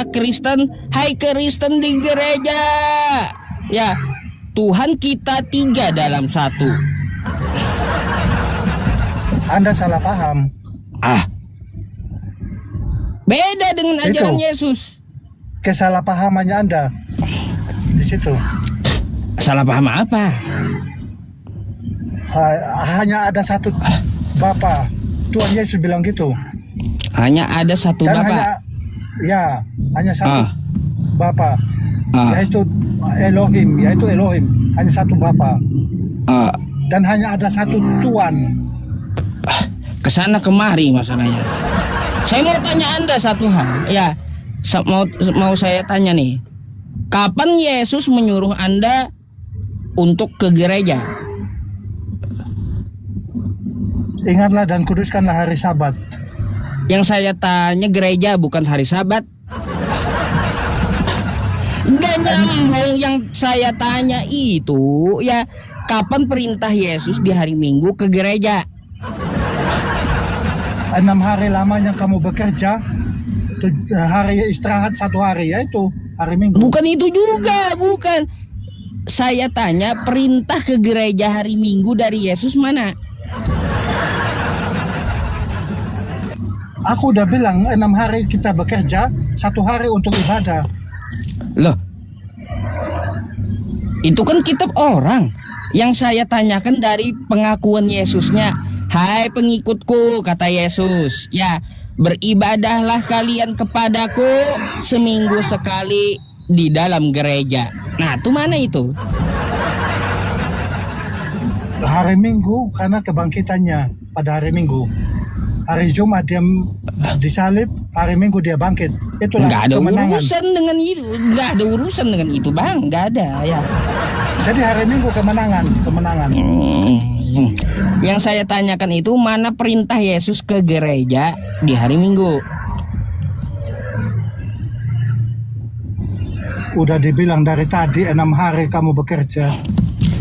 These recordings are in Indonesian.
Kristen, hai Kristen di gereja. Ya, Tuhan kita 3 dalam 1. Anda salah paham. Beda dengan ajaran Yesus. Kesalahpahamannya Anda di situ. Salah paham apa? Hanya ada satu Bapa. Tuhan Yesus bilang gitu. Hanya ada satu Dan Bapa. hanya satu Bapa. Yaitu Elohim. Hanya satu Bapa. Dan hanya ada satu Tuhan. Kesana kemari masalahnya. Saya mau tanya Anda satu hal. Ya, mau saya tanya nih. Kapan Yesus menyuruh Anda untuk ke gereja? Ingatlah dan kuduskanlah hari Sabat. Yang saya tanya gereja bukan hari Sabat. Gak nyambung. Yang saya tanya itu ya, kapan perintah Yesus di hari Minggu ke gereja? 6 hari lamanya kamu bekerja, hari istirahat 1 hari, yaitu hari Minggu. Bukan itu juga, bukan. Saya tanya perintah ke gereja hari Minggu dari Yesus mana? Aku udah bilang 6 hari kita bekerja, 1 hari untuk ibadah. Loh, itu kan kitab orang. Yang saya tanyakan dari pengakuan Yesusnya. Hai pengikutku, kata Yesus, ya, beribadahlah kalian kepadaku seminggu sekali di dalam gereja. Nah, itu mana itu? Hari Minggu karena kebangkitannya pada hari Minggu. Hari Jumat dia disalib, hari Minggu dia bangkit. Itulah nggak ada kemenangan. urusan dengan itu, nggak ada urusan dengan itu, Bang, nggak ada ya. Jadi hari Minggu kemenangan. Yang saya tanyakan itu mana perintah Yesus ke gereja di hari Minggu? Udah dibilang dari tadi 6 hari kamu bekerja.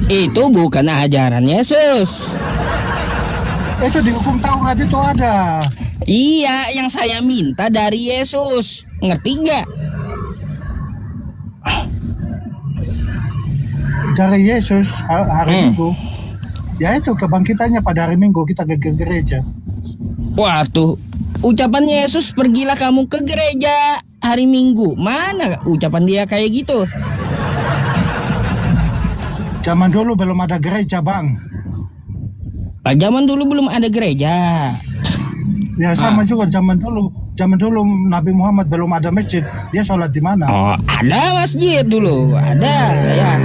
Itu bukan ajaran Yesus. Itu di hukum Taurat itu ada. Iya, yang saya minta dari Yesus. Ngerti nggak? Dari Yesus hari Minggu. Ya itu kebangkitannya pada hari Minggu kita ke gereja. Wah tuh, ucapan Yesus pergilah kamu ke gereja hari Minggu. Mana ucapan dia kayak gitu? Zaman dulu belum ada gereja, Bang. Zaman dulu belum ada gereja. Ya sama juga zaman dulu Nabi Muhammad belum ada masjid. Dia sholat di mana? Oh, ada masjid dulu, ada ya.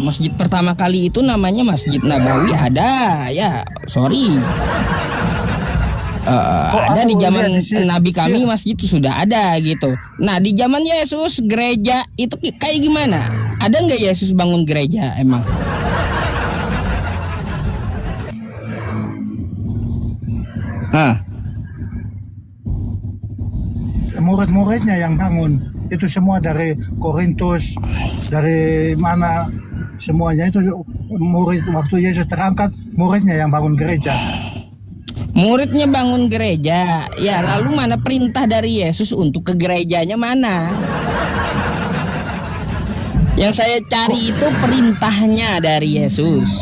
Masjid pertama kali itu namanya Masjid Nabawi, ada ya. Sorry. Ada di zaman Nabi kami masjid itu sudah ada gitu. Nah di zaman Yesus gereja itu kayak gimana? Ada nggak Yesus bangun gereja emang? Murid-muridnya yang bangun. Itu semua dari Korintus, dari mana semuanya itu murid waktu Yesus terangkat, muridnya yang bangun gereja. Muridnya bangun gereja. Ya, lalu mana perintah dari Yesus untuk ke gerejanya mana? Yang saya cari itu perintahnya dari Yesus.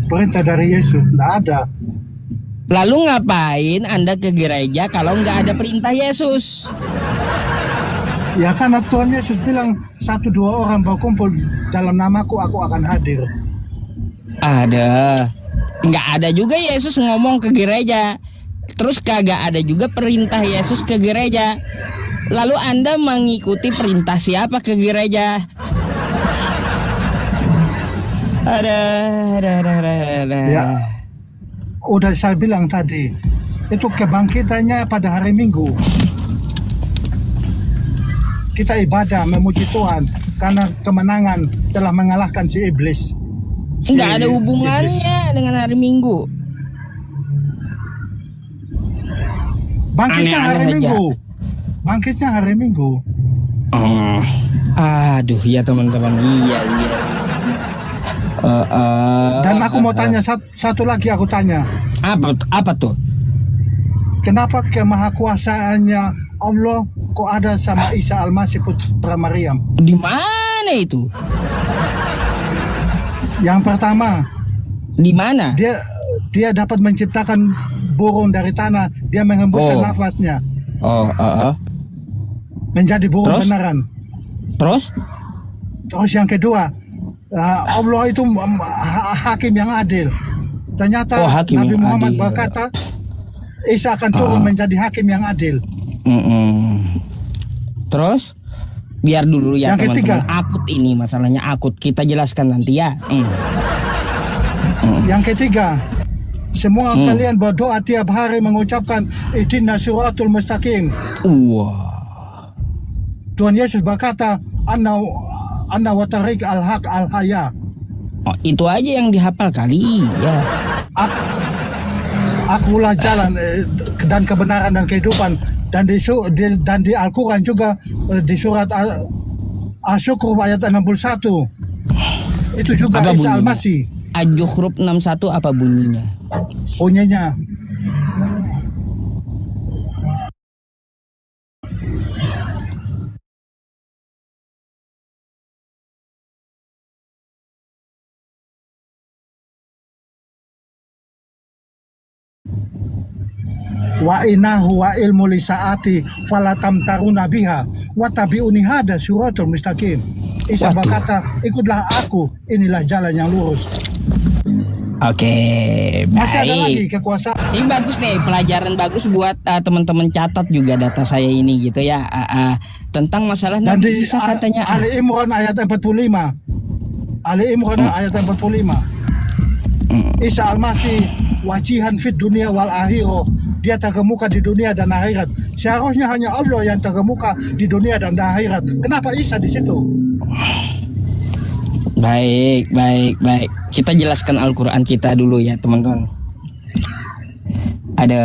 Perintah dari Yesus tidak ada. Lalu ngapain Anda ke gereja kalau nggak ada perintah Yesus? Ya karena Tuhan Yesus bilang 1-2 orang berkumpul dalam namaku, aku akan hadir. Ada. Nggak ada juga Yesus ngomong ke gereja. Terus kagak ada juga perintah Yesus ke gereja. Lalu Anda mengikuti perintah siapa ke gereja? Ada. Ya, udah saya bilang tadi, itu kebangkitannya pada hari Minggu. Kita ibadah memuji Tuhan karena kemenangan telah mengalahkan si iblis. Nggak ada hubungannya dengan hari Minggu. Bangkitnya hari Minggu. Bangkitnya hari Minggu. Oh, aduh ya teman-teman, iya. Dan aku mau tanya satu lagi, aku tanya. Apa tuh? kenapa kemahakuasaannya Allah kok ada sama Isa Al-Masih putra Maryam? Di mana itu? Yang pertama, Di mana? dia dapat menciptakan burung dari tanah, dia menghembuskan nafasnya menjadi burung Terus? beneran. Terus Yang kedua, Allah itu hakim yang adil. Ternyata hakim Nabi yang Muhammad adil. berkata Isa akan turun menjadi hakim yang adil. Terus biar dulu ya Yang teman-teman. ketiga. Akut ini masalahnya akut. Kita jelaskan nanti ya. Yang ketiga, semua kalian berdoa tiap hari mengucapkan ihdinas siratal mustaqim. Wah. Tuhan Yesus berkata, Anna wa tariq al-haq al-haya. Oh, itu aja yang dihafal kali ya. Akulah jalan dan kebenaran dan kehidupan. Dan di Al-Quran juga di surat Asy-Syukur ayat 61. Itu juga Apa Isa bunyinya? Al-Masih. Al-Zukhruf 61 apa bunyinya? Bunyinya, wa innahu wa ilmu lisaati falatam taruna biha wa tabi'uni hada siratal mustaqim. Isa Waduh. berkata, ikutlah aku, inilah jalan yang lurus. Oke, Masih ada lagi baik. kekuasaan. Ini bagus nih, pelajaran bagus buat teman-teman catat juga data saya ini gitu ya. Tentang masalah Dan Nabi di Isa katanya. Ali Imran ayat 45. Ali Imran ayat 45. Isa Al-Masih wajihan fit dunia wal akhirah. Dia terkemuka di dunia dan akhirat. Seharusnya hanya Allah yang terkemuka di dunia dan akhirat. Kenapa Isa di situ? Baik. Kita jelaskan Al-Quran kita dulu ya teman-teman. Ada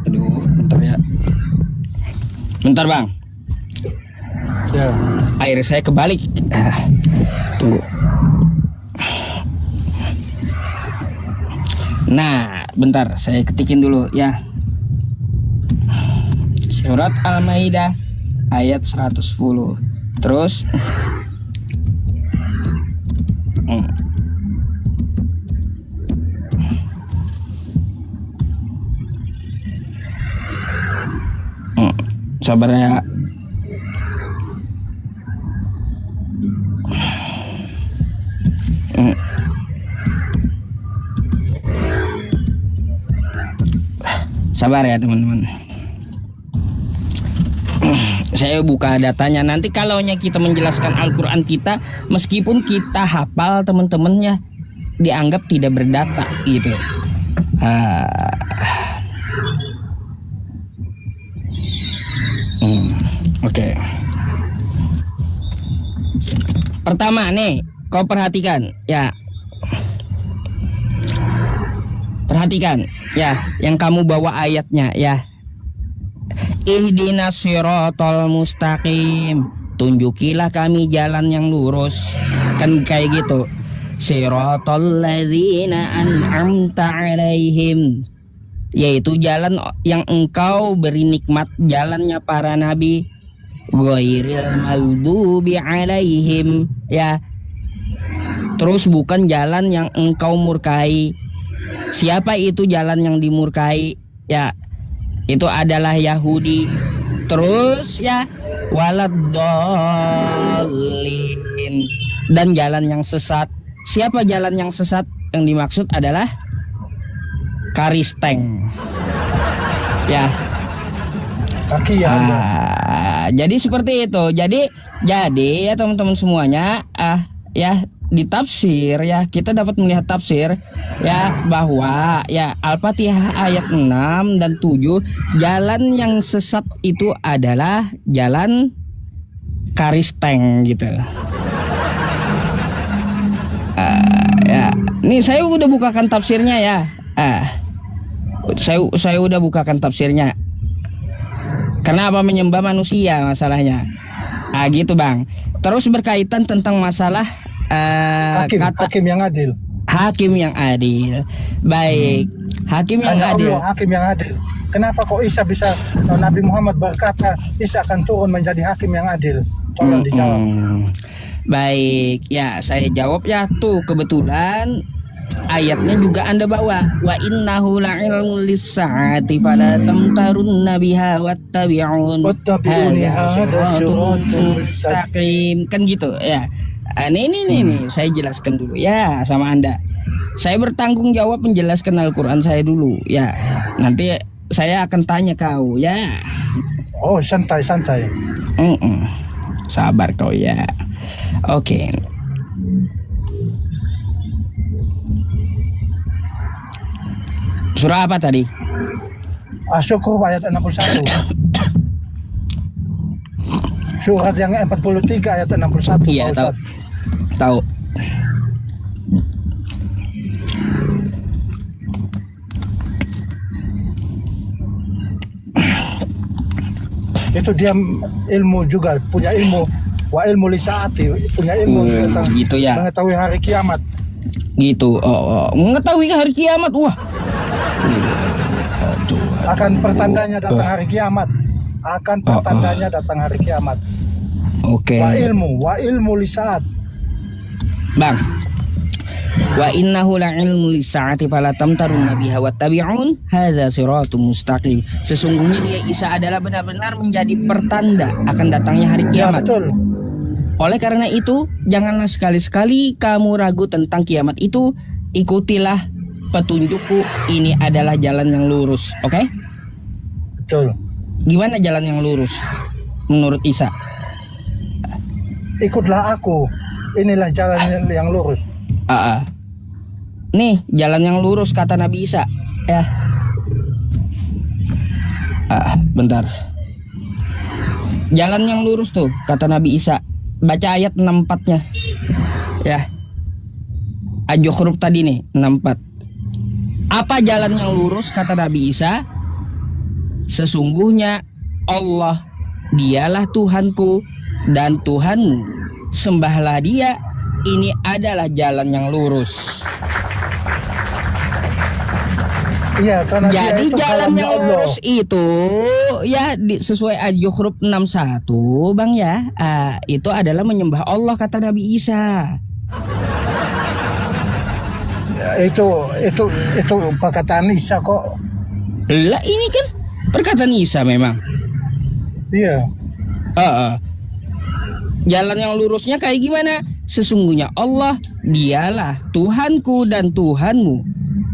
Aduh, bentar ya. Bentar bang, Ya. air saya kebalik. Tunggu. Nah, bentar, saya ketikin dulu ya. Surat Al-Maidah ayat 110. Terus sabar ya. Sabar ya teman-teman. Saya buka datanya. Nanti kalau kita menjelaskan Al-Quran kita, meskipun kita hafal teman-temannya, dianggap tidak berdata gitu. Oke. Pertama nih, kau perhatikan ya. Perhatikan ya, yang kamu bawa ayatnya ya. Ihdinas siratal mustaqim. Tunjukilah kami jalan yang lurus. Kan kayak gitu. Siratal ladzina an'amta 'alaihim. Yaitu jalan yang engkau beri nikmat, jalannya para nabi. Ghairil maghdubi 'alaihim ya. Terus bukan jalan yang engkau murkai. Siapa itu jalan yang dimurkai? Ya, itu adalah Yahudi. Terus ya, waladdallin, dan jalan yang sesat. Siapa jalan yang sesat? Yang dimaksud adalah Karisteng. Ya. Kaki ya. Jadi seperti itu. Jadi ya teman-teman semuanya, ya di tafsir ya kita dapat melihat tafsir ya bahwa ya Al-Fatihah ayat 6 dan 7 jalan yang sesat itu adalah jalan Karisteng gitu. Ya, nih saya udah bukakan tafsirnya ya. Saya udah bukakan tafsirnya. Kenapa menyembah manusia masalahnya? Gitu Bang. Terus berkaitan tentang masalah Hakim yang adil. hakim yang adil. Baik, hakim yang Hanya adil. Allah hakim yang adil. Kenapa kok Isa bisa, Nabi Muhammad berkata Isa akan turun menjadi hakim yang adil? Tolong dijawab. Baik, ya saya jawab ya tuh kebetulan ayatnya juga Anda bawa. Wa innahu la'ilmul lis-sa'ati fala tamtarunna biha wattabi'un. Wattabi'uni Hadza hadza siratun siratul mustaqim. Kan gitu ya. Nih, saya jelaskan dulu ya sama Anda. Saya bertanggung jawab menjelaskan Al-Quran saya dulu ya. Nanti saya akan tanya kau ya. Oh, santai. Sabar kau ya. Oke. Surah apa tadi? Asyukur ayat 61. Surat yang 43 ayat 61. Iya, Pak Ustadz. tahu. Itu dia ilmu juga, punya ilmu. Wa ilmu lisaati, punya ilmu tentang gitu ya. mengetahui hari kiamat. Gitu. Mengetahui hari kiamat. Wah. Akan pertandanya datang hari kiamat. Oke. Wa ilmu lisaat. Bang. Wa innahu la'ilmu lis-sa'ati fala tamtarunna biha wattabi'un hadza siratum mustaqim. Sesungguhnya dia Isa adalah benar-benar menjadi pertanda akan datangnya hari Ya, kiamat. betul. Oleh karena itu, janganlah sekali-sekali kamu ragu tentang kiamat itu. Ikutilah petunjukku, ini adalah jalan yang lurus. Oke? Betul. Gimana jalan yang lurus menurut Isa? Ikutlah aku. Inilah jalan yang lurus. Nih jalan yang lurus kata Nabi Isa ya. Bentar. Jalan yang lurus tuh kata Nabi Isa. Baca ayat 64-nya ya. Al-Zukhruf tadi nih 64. Apa jalan yang lurus kata Nabi Isa? Sesungguhnya Allah dialah Tuhanku dan Tuhanmu, sembahlah dia, ini adalah jalan yang lurus. Iya, karena Jadi dia jalan yang Allah. lurus itu ya sesuai Al-Zukhruf 61 Bang ya. Itu adalah menyembah Allah kata Nabi Isa. Ya, itu perkataan Isa kok. Lah ini kan perkataan Isa memang. Iya. Jalan yang lurusnya kayak gimana? Sesungguhnya Allah dialah Tuhanku dan Tuhanmu,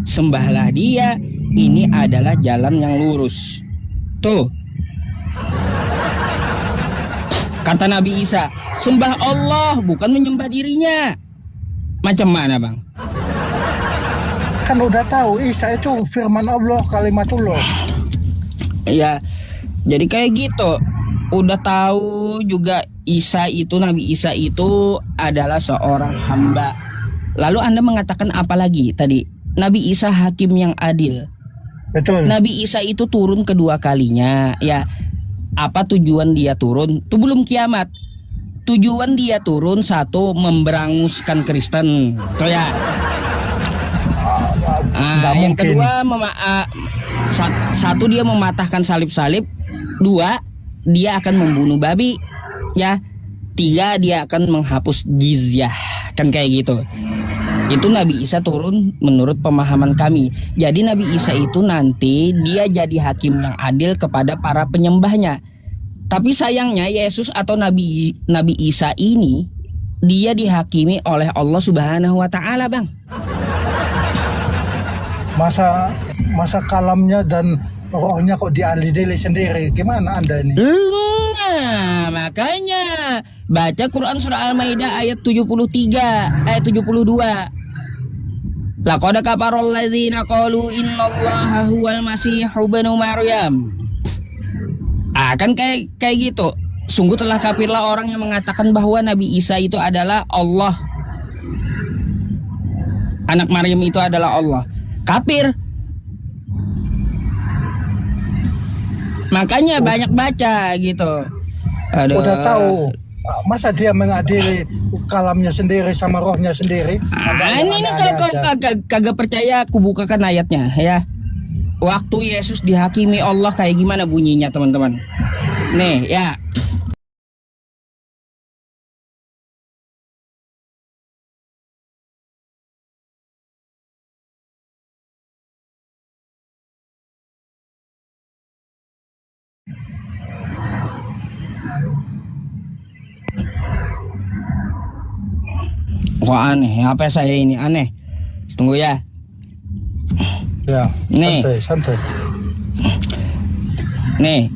sembahlah dia, ini adalah jalan yang lurus. Tuh kata Nabi Isa, sembah Allah bukan menyembah dirinya. Macam mana Bang? Kan udah tahu Isa itu firman Allah, kalimatullah. Ya, jadi kayak gitu. Udah tahu juga Isa itu, Nabi Isa itu adalah seorang hamba. Lalu Anda mengatakan apa lagi tadi? Nabi Isa hakim yang adil. Betul. Nabi Isa itu turun kedua kalinya. Ya, apa tujuan dia turun? Itu belum kiamat. Tujuan dia turun satu, memberanguskan Kristen. Tuh ya. Yang mungkin. kedua satu dia mematahkan salib-salib. Dua, dia akan membunuh babi. Ya. Tiga, dia akan menghapus jizyah. Kan kayak gitu. Itu Nabi Isa turun menurut pemahaman kami. Jadi Nabi Isa itu nanti dia jadi hakim yang adil kepada para penyembahnya. Tapi sayangnya Yesus atau Nabi Isa ini dia dihakimi oleh Allah Subhanahu wa taala, Bang. Masa kalamnya dan rohnya kok diadili sendiri. Gimana Anda ini? Nah, makanya baca Quran surah Al-Maidah ayat 73, ayat 72. Laqad kafarul ladzina qalu innallaha huwal masihu ibnu Maryam. Kan kayak gitu. Sungguh telah kafirlah orang yang mengatakan bahwa Nabi Isa itu adalah Allah. Anak Maryam itu adalah Allah. Kafir. Makanya banyak baca gitu. Udah tahu Masa dia mengadili kalamnya sendiri sama rohnya sendiri? Ini kalau kau kagak percaya, aku bukakan ayatnya ya. Waktu Yesus dihakimi Allah kayak gimana bunyinya teman-teman. Nih ya. Kok aneh? Apa saya ini aneh? Tunggu ya. Ya. Nih. Santai. Nih.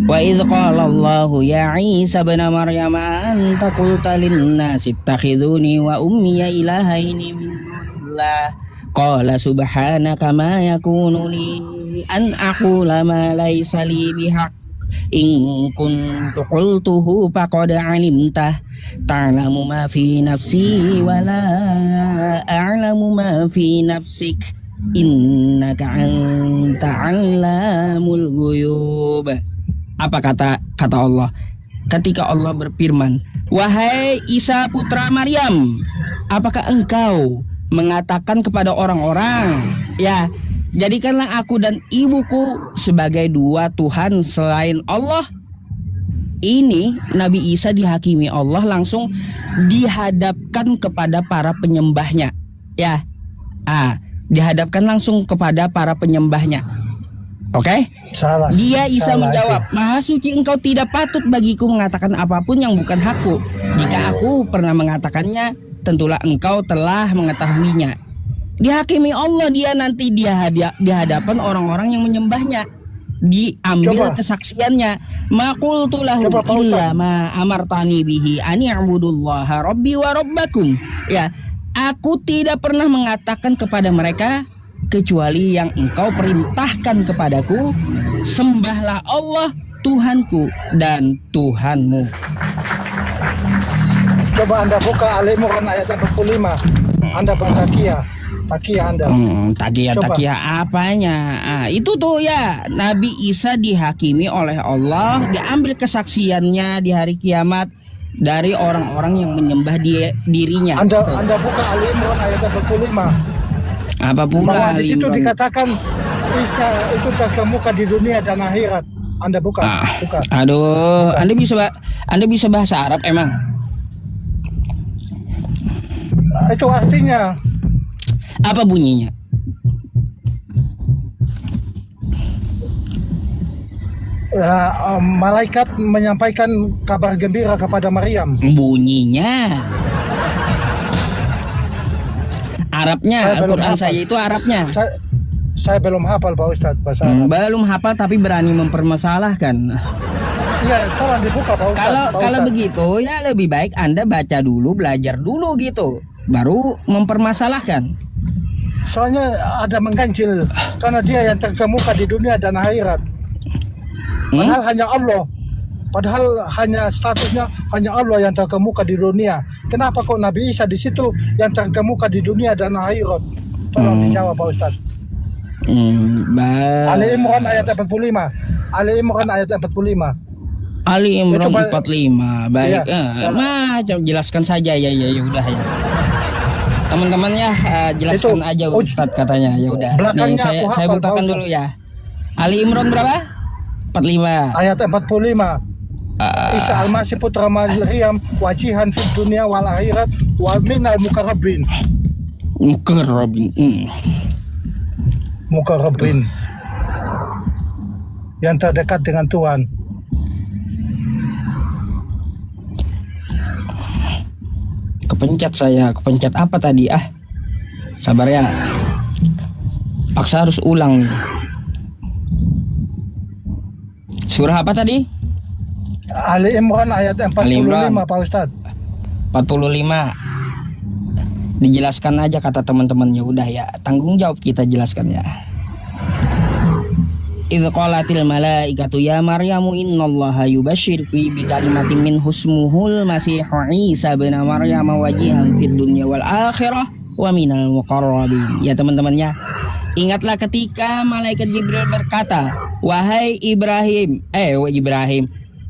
Wa idz qala Allahu ya Isa ibn Maryam anta qulta lin-nasi ittakhiduni wa ummi ilahaini min dunillah qala subhanaka ma yakunu li an aqula ma laysa li bihaq in kuntu qultuhu faqad alimtah ta'lamu ma fi nafsi wa la a'lamu ma fi nafsik innaka anta 'allamul ghuyub. Apa kata Allah ketika Allah berfirman, wahai Isa putra Maryam, apakah engkau mengatakan kepada orang-orang, ya jadikanlah aku dan ibuku sebagai dua Tuhan selain Allah? Ini Nabi Isa dihakimi Allah langsung dihadapkan kepada para penyembahnya, ya. Dihadapkan langsung kepada para penyembahnya. Oke? Salah. Dia Isa salah menjawab, itu. Maha suci engkau tidak patut bagiku mengatakan apapun yang bukan hakku. Jika aku pernah mengatakannya, tentulah engkau telah mengetahuinya. Dihakimi Allah dia nanti di hadapan orang-orang yang menyembahnya. Diambil kesaksiannya. Ma qultu lahu illa ma amartani bihi an ya'budullaha rabbi wa rabbakum. Ya, aku tidak pernah mengatakan kepada mereka kecuali yang engkau perintahkan kepadaku, sembahlah Allah Tuhanku dan Tuhanmu. Coba Anda buka Al-Imran ayat 45. Anda bertakia Anda. Takia apanya? Itu tuh ya, Nabi Isa dihakimi oleh Allah, diambil kesaksiannya di hari kiamat dari orang-orang yang menyembah dirinya. Anda buka Al-Imran ayat 45. Apa pula? Bahwa di situ dikatakan Isa itu terkemuka di dunia dan akhirat. Anda buka. Aduh, buka. Anda bisa bahasa Arab emang? Itu artinya apa bunyinya? Malaikat menyampaikan kabar gembira kepada Maryam. Bunyinya Arabnya, Al-Quran saya itu Arabnya. Saya belum hafal Pak Ustadz bahasa Arab. Belum hafal tapi berani mempermasalahkan. Iya, tolong dibuka Pak Ustadz. Kalau begitu ya lebih baik Anda baca dulu, belajar dulu gitu, baru mempermasalahkan. Soalnya ada mengganjil karena dia yang terkemuka di dunia dan akhirat. Padahal hanya Allah. Padahal hanya statusnya hanya Allah yang terkemuka di dunia. Kenapa kok Nabi Isa di situ yang terkemuka di dunia dan akhirat? Tolong dijawab Pak Ustadz. Ali Imran ayat 45. Ali Imran ayat 45. Ali Imran 45. Baik. Macam jelaskan saja ya udah ya. Teman-teman ya jelaskan aja Ustadz katanya. Ya udah. Nih, saya bukakan dulu ya. Ali Imran berapa? 45. Ayat 45. Isa al-Masih putra Maryam wajihan fid dunia wal akhirat wa minal mukarrabin. Mukarrabin. Yang terdekat dengan Tuhan. Kepencet apa tadi? Sabar ya. Paksa harus ulang. Surah apa tadi? Ali Imran ayat 45 Pak Ustadz. 45. Dijelaskan aja kata teman-temannya, udah ya, tanggung jawab kita jelaskan ya. Idz qalatil malaikatu ya Maryamu innallaha yubasyyiruki bi kalimatin min husmuhul Masihu Isa ibn Maryam wajihan fid dunya wal akhirah wa minal muqarrabin. Ya teman-temannya, ingatlah ketika malaikat Jibril berkata, wahai Ibrahim,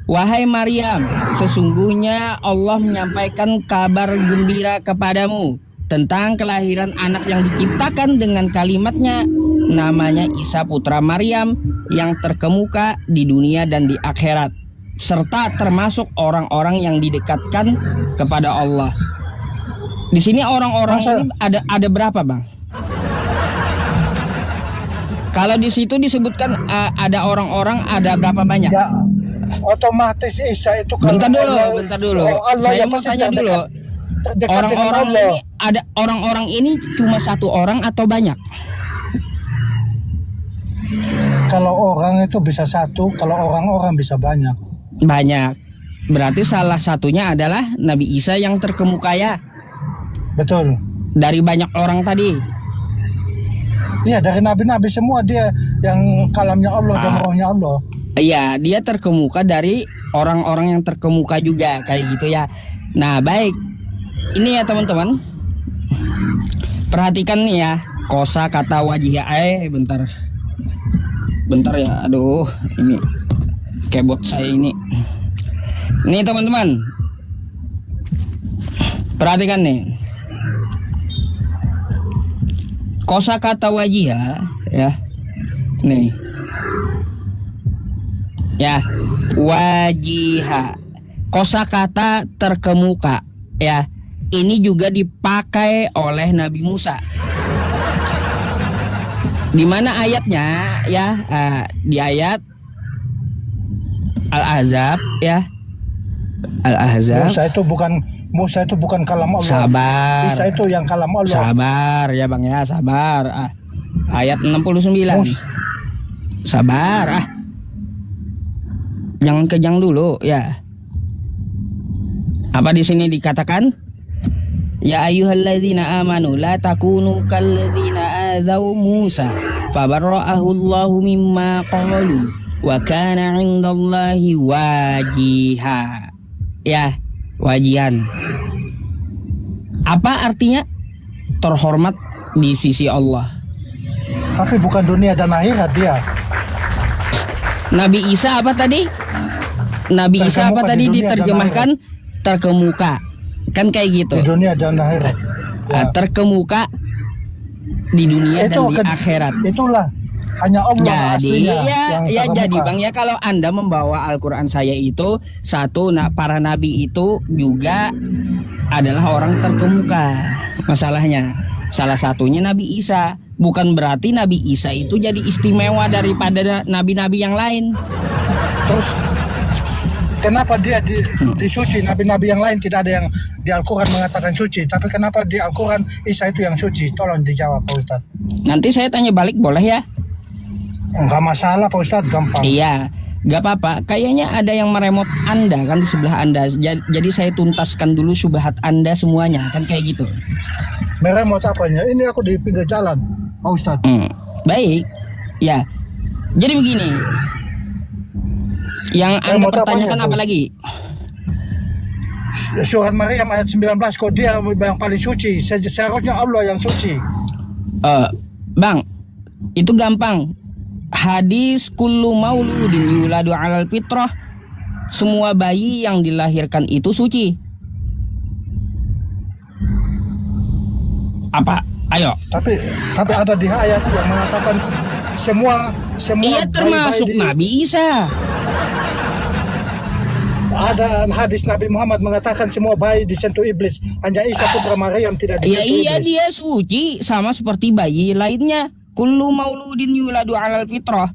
Wahai Maryam, sesungguhnya Allah menyampaikan kabar gembira kepadamu tentang kelahiran anak yang diciptakan dengan kalimatnya, namanya Isa putra Maryam, yang terkemuka di dunia dan di akhirat, serta termasuk orang-orang yang didekatkan kepada Allah. Di sini orang-orang ini ada berapa, Bang? Kalau di situ disebutkan ada orang-orang, ada berapa banyak? Ya, otomatis Isa itu kalau Bentar dulu. Allah Saya yang mau pasti tanya dulu. terdekat dengan Orang-orang Allah. ini ada orang-orang ini cuma satu orang atau banyak? Kalau orang itu bisa satu, kalau orang-orang bisa banyak. Banyak. Berarti salah satunya adalah Nabi Isa yang terkemuka ya. Betul. Dari banyak orang tadi. Iya, dari nabi-nabi semua dia yang kalamnya Allah dan rohnya Allah. Iya, dia terkemuka dari orang-orang yang terkemuka juga kayak gitu ya. Nah, baik. Ini ya teman-teman. Perhatikan nih ya, kosa kata wajih bentar. Bentar ya. Aduh, ini keyboard saya ini. Nih teman-teman. Perhatikan nih. Kosa kata wajih ya. Nih. Ya, wajiha, kosakata terkemuka ya. Ini juga dipakai oleh Nabi Musa. Di mana ayatnya ya? Di ayat Al-Ahzab ya. Al-Ahzab. Musa itu bukan kalam Allah. Sabar. Isa itu yang kalam Allah. Sabar ya Bang ya, sabar. Ayat 69. Sabar. Jangan kejang dulu ya. Apa di sini dikatakan? Ya ayyuhalladzina amanu la takunu kalladzina adzaw Musa fabarra'ahu Allahu mimma qalu wa kana 'indallahi wajiha. Ya, wajihan. Apa artinya? Terhormat di sisi Allah. Tapi bukan dunia dan akhirat dia. Nabi Isa apa tadi? Nabi Isa apa tadi diterjemahkan terkemuka. Kan kayak gitu. Di dunia dan akhirat. Ya. Terkemuka di dunia dan di akhirat. Itulah hanya Allah jadi aslinya ya jadi Bang ya, kalau Anda membawa Al-Qur'an saya itu satu, para nabi itu juga adalah orang terkemuka. Masalahnya salah satunya Nabi Isa. Bukan berarti Nabi Isa itu jadi istimewa daripada nabi-nabi yang lain. Terus kenapa dia disuci? Nabi-nabi yang lain tidak ada yang di Al-Quran mengatakan suci, tapi kenapa di Al-Quran Isa itu yang suci? Tolong dijawab Pak Ustadz. Nanti saya tanya balik boleh ya? Enggak masalah Pak Ustadz, gampang. Iya, gak apa-apa. Kayaknya ada yang meremot Anda kan di sebelah Anda. Jadi saya tuntaskan dulu syubhat Anda semuanya, kan kayak gitu. Meremot apanya? Ini aku di pinggir jalan Pak Ustadz. Baik, ya. Jadi begini. Yang Anda pertanyakan apa lagi? Surat Maryam ayat 19, kok dia yang paling suci? Seharusnya Allah yang suci. Bang, itu gampang. Hadis kullu mauludin yuladu alal fitrah. Semua bayi yang dilahirkan itu suci. Apa? Ayo. Tapi ada di ayat yang mengatakan semua Iya, termasuk Nabi Isa. Ada hadis Nabi Muhammad mengatakan semua bayi disentuh iblis, hanya Isa putra Maryam tidak disentuh iblis. Iya, dia suci sama seperti bayi lainnya. Kullu mauludin yuladu alal fitrah.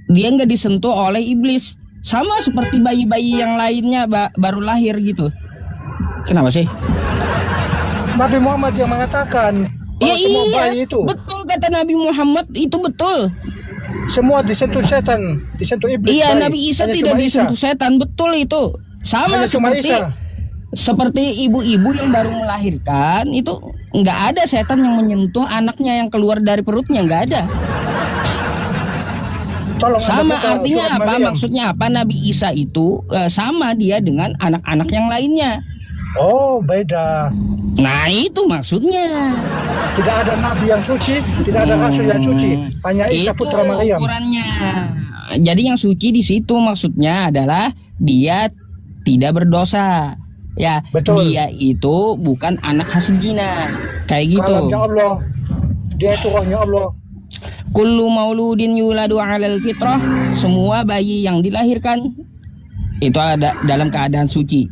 Dia nggak disentuh oleh iblis, sama seperti bayi-bayi yang lainnya baru lahir gitu. Kenapa sih? Nabi Muhammad yang mengatakan bahwa semua bayi itu. Betul kata Nabi Muhammad, itu betul. Semua disentuh setan, disentuh iblis. Iya, bayi. Nabi Isa Hanya tidak disentuh setan, betul itu. Sama seperti ibu-ibu yang baru melahirkan itu nggak ada setan yang menyentuh anaknya yang keluar dari perutnya, nggak ada. Sama artinya apa? Maksudnya apa? Nabi Isa itu sama dia dengan anak-anak yang lainnya. Oh, beda. Nah, itu maksudnya. Tidak ada nabi yang suci, tidak ada rasul yang suci, hanya Isa putra Maryam. Ukurannya. Jadi yang suci di situ maksudnya adalah dia tidak berdosa. Ya, Betul. dia itu bukan anak hasil zina. Kayak gitu. Kalamnya Allah. Dia itu rohnya Allah. Kullu mauludin yuladu 'alal fitrah, semua bayi yang dilahirkan itu ada dalam keadaan suci.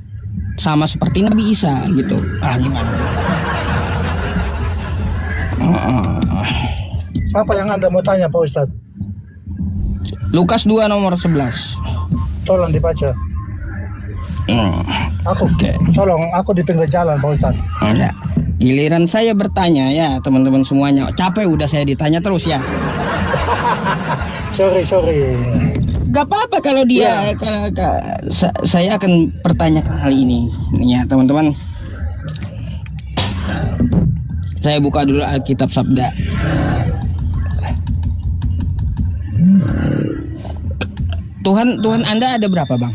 Sama seperti Nabi Isa gitu. Gimana? Apa yang Anda mau tanya Pak Ustadz? Lukas 2 nomor 11. Tolong dibaca. Oke. Tolong, aku di pinggir jalan Pak Ustadz. Ya. Giliran saya bertanya ya teman-teman semuanya. Capek udah saya ditanya terus ya. Sorry. Gak apa-apa kalau dia saya akan pertanyakan hal ini ya teman-teman. Saya buka dulu Alkitab Sabda. Tuhan Anda ada berapa, Bang?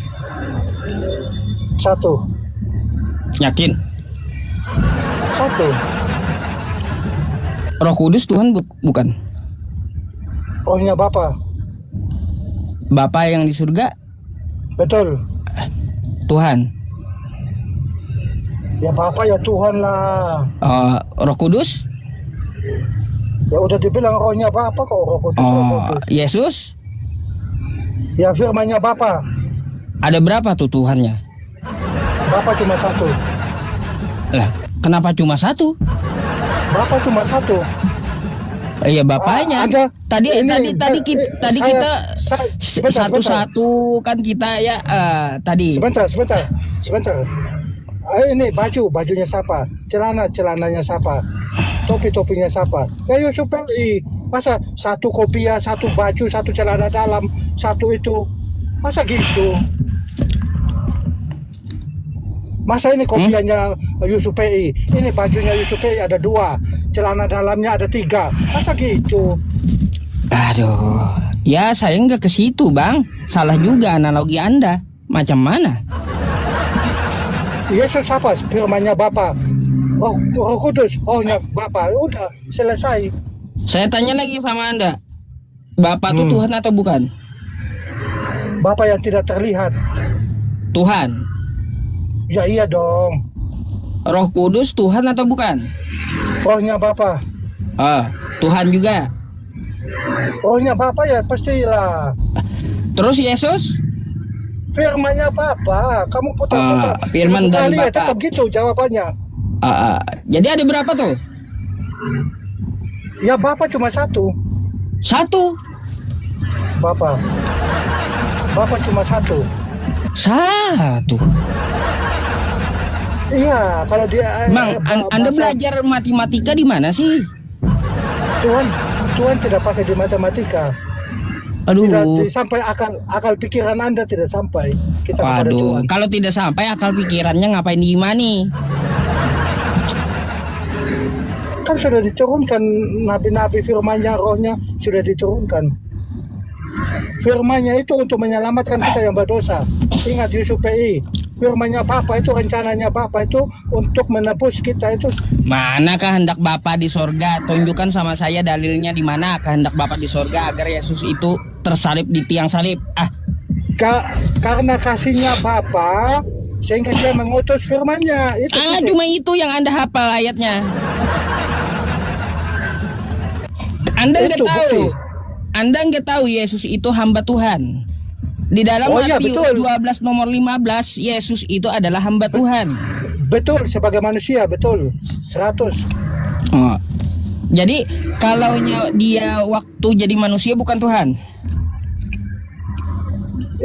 1. Yakin? 1. Roh Kudus Tuhan bukan? Rohnya Bapa. Bapa yang di surga Betul. Tuhan. Ya Bapa ya Tuhan lah. Roh Kudus? Ya udah dibilang rohnya Bapa kok, Roh Kudus. Roh Kudus. Yesus? Ya firmannya Bapa. Ada berapa tuh Tuhannya? Bapa cuma 1. Lah, kenapa cuma 1? Bapa cuma 1. Iya bapaknya. Tadi kita satu-satu kan kita ya tadi. Sebentar. Ini bajunya siapa? Celananya siapa? Topinya siapa? Ya Yusuf Peli. Masa 1 kopiah, 1 baju, 1 celana dalam, 1 itu. Masa gitu? Masa ini kopiahnya Yusuf Pei, ini bajunya Yusuf Pei ada 2, celana dalamnya ada 3. Masa gitu? Aduh, ya saya nggak ke situ Bang. Salah juga analogi Anda. Macam mana? Yesus apa? Firmannya Bapa. Oh, Roh Kudus, rohnya Bapa. Udah selesai. Saya tanya lagi sama Anda. Bapa itu Tuhan atau bukan? Bapa yang tidak terlihat. Tuhan. Ya iya dong. Roh Kudus Tuhan atau bukan? Rohnya Bapa. Tuhan juga. Rohnya Bapa ya pastilah. Terus Yesus? Firmannya Bapa. Kamu putar-putar. Firman dari Bapa. Tetap gitu jawabannya. Jadi ada berapa tuh? Ya Bapa cuma 1. 1. Bapa cuma 1. 1. Iya, kalau dia Bang, Anda belajar matematika di mana sih? Tuhan tidak pakai di matematika. Aduh. Tidak sampai akal pikiran Anda tidak sampai kita kepada Tuhan. Kalau tidak sampai akal pikirannya ngapain di imani? Kan sudah diturunkan nabi-nabi firmannya, rohnya sudah diturunkan. Firmannya itu untuk menyelamatkan kita yang berdosa. Ingat Yusuf PI. Firmannya Bapa itu, rencananya Bapa itu untuk menebus kita itu. Mana kehendak Bapa di sorga? Tunjukkan sama saya dalilnya di mana kehendak Bapa di sorga agar Yesus itu tersalib di tiang salib. Karena kasihnya Bapa sehingga dia mengutus firmannya. Itu cuma itu yang Anda hafal ayatnya. Anda nggak tahu Yesus itu hamba Tuhan. Di dalam Matius 12 nomor 15, Yesus itu adalah hamba Tuhan. Betul, sebagai manusia, betul. 100. Jadi kalau dia waktu jadi manusia bukan Tuhan.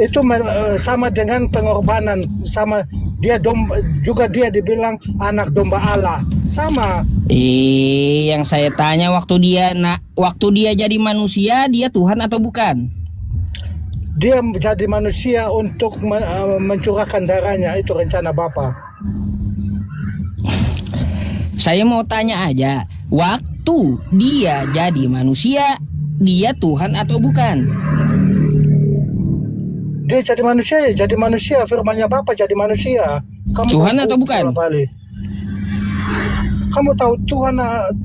Itu sama dengan pengorbanan, sama dia juga dia dibilang anak domba Allah. Sama. Yang saya tanya waktu dia jadi manusia, dia Tuhan atau bukan? Dia menjadi manusia untuk mencurahkan darahnya, itu rencana Bapa. Saya mau tanya aja, waktu dia jadi manusia, dia Tuhan atau bukan? Dia jadi manusia, firmannya Bapa jadi manusia. Tuhan atau bukan? Kamu tahu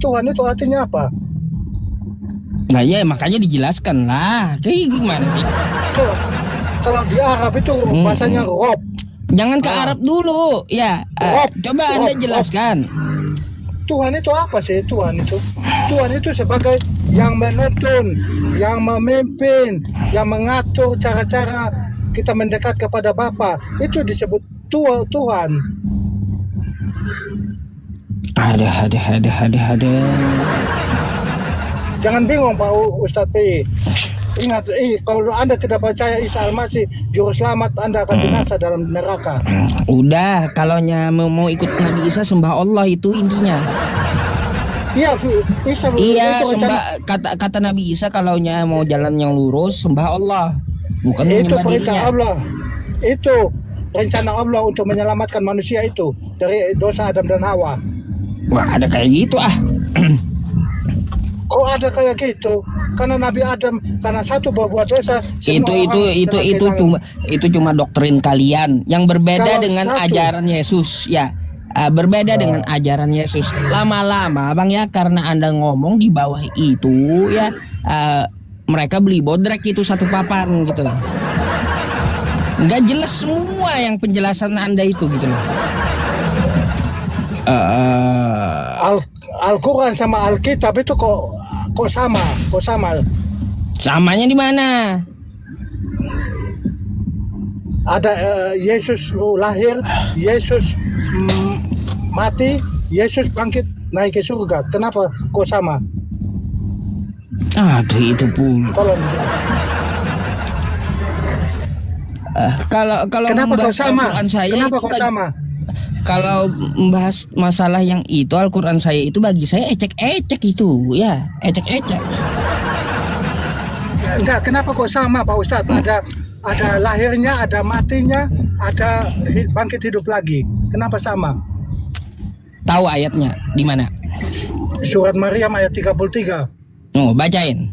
Tuhan itu artinya apa? Nah ya makanya dijelaskan lah. Kayak gimana sih? Kalau di Arab itu bahasanya Rob. Jangan ke Arab dulu. Ya, coba Anda jelaskan. Tuhan itu apa sih? Tuhan itu sebagai yang menuntun, yang memimpin, yang mengatur cara-cara kita mendekat kepada Bapa. Itu disebut Tuhan. Ada. Jangan bingung Pak Ustadz P. Ingat, kalau Anda tidak percaya Isa Al-Masih juru selamat, Anda akan binasa dalam neraka. Udah, kalau mau ikut Nabi Isa sembah Allah itu intinya. Iya, Isa. Iya, itu sembah kata Nabi Isa kalau mau jalan yang lurus sembah Allah, bukan itu menyembah perintah dirinya. Allah. Itu rencana Allah untuk menyelamatkan manusia itu dari dosa Adam dan Hawa. Wah, ada kayak gitu ah. Kok ada kayak gitu? Karena Nabi Adam karena satu berbuat dosa. Itu cuma doktrin kalian yang berbeda Kalau dengan satu. ajaran Yesus ya. Berbeda dengan ajaran Yesus. Lama-lama Bang ya, karena Anda ngomong di bawah itu ya, mereka beli bodrek itu satu papan gitu loh. Nggak jelas semua yang penjelasan Anda itu gitu loh. Al-Quran sama Alkitab itu kok sama? Samanya di mana? Ada Yesus lahir, Yesus mati, Yesus bangkit naik ke surga. Kenapa kok sama? Aduh itu pun. Kalau Kenapa kok sama? Al-Quran saya Kenapa itu kok sama? Kalau membahas masalah yang itu, Al-Quran saya itu bagi saya ecek-ecek itu ya, ecek-ecek. Enggak, kenapa kok sama Pak Ustadz? Ada lahirnya, ada matinya, ada bangkit hidup lagi. Kenapa sama? Tahu ayatnya di mana? Surat Maryam ayat 33. Oh, bacain.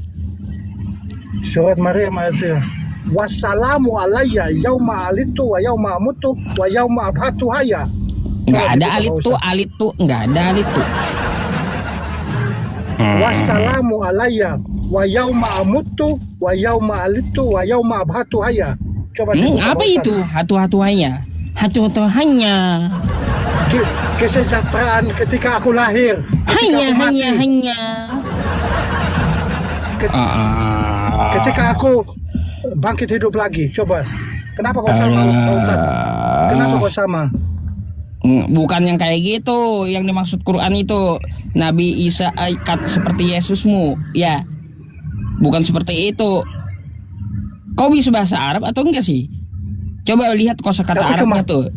Surat Maryam ayat 3. Wassalamu alayya yauma alitu wa yauma amutu wa yauma abhatu hayya. Nggak ada alitu, nggak ada alitu. Wassalamu alayya wa yauma amutu wa yauma alitu wa yauma abhatu hayya. Coba apa itu? Hatu-hatuanya. Hatu-hatuanya. Kesejahteraan ketika aku lahir. Hanya. Ketika aku bangkit hidup lagi. Coba. Kenapa kok sama Pak Ustadz? Kenapa kok sama? Bukan yang kayak gitu. Yang dimaksud Quran itu Nabi Isa seperti Yesusmu. Ya. Bukan seperti itu. Kau bisa bahasa Arab atau enggak sih? Coba lihat kosakata Arabnya tuh.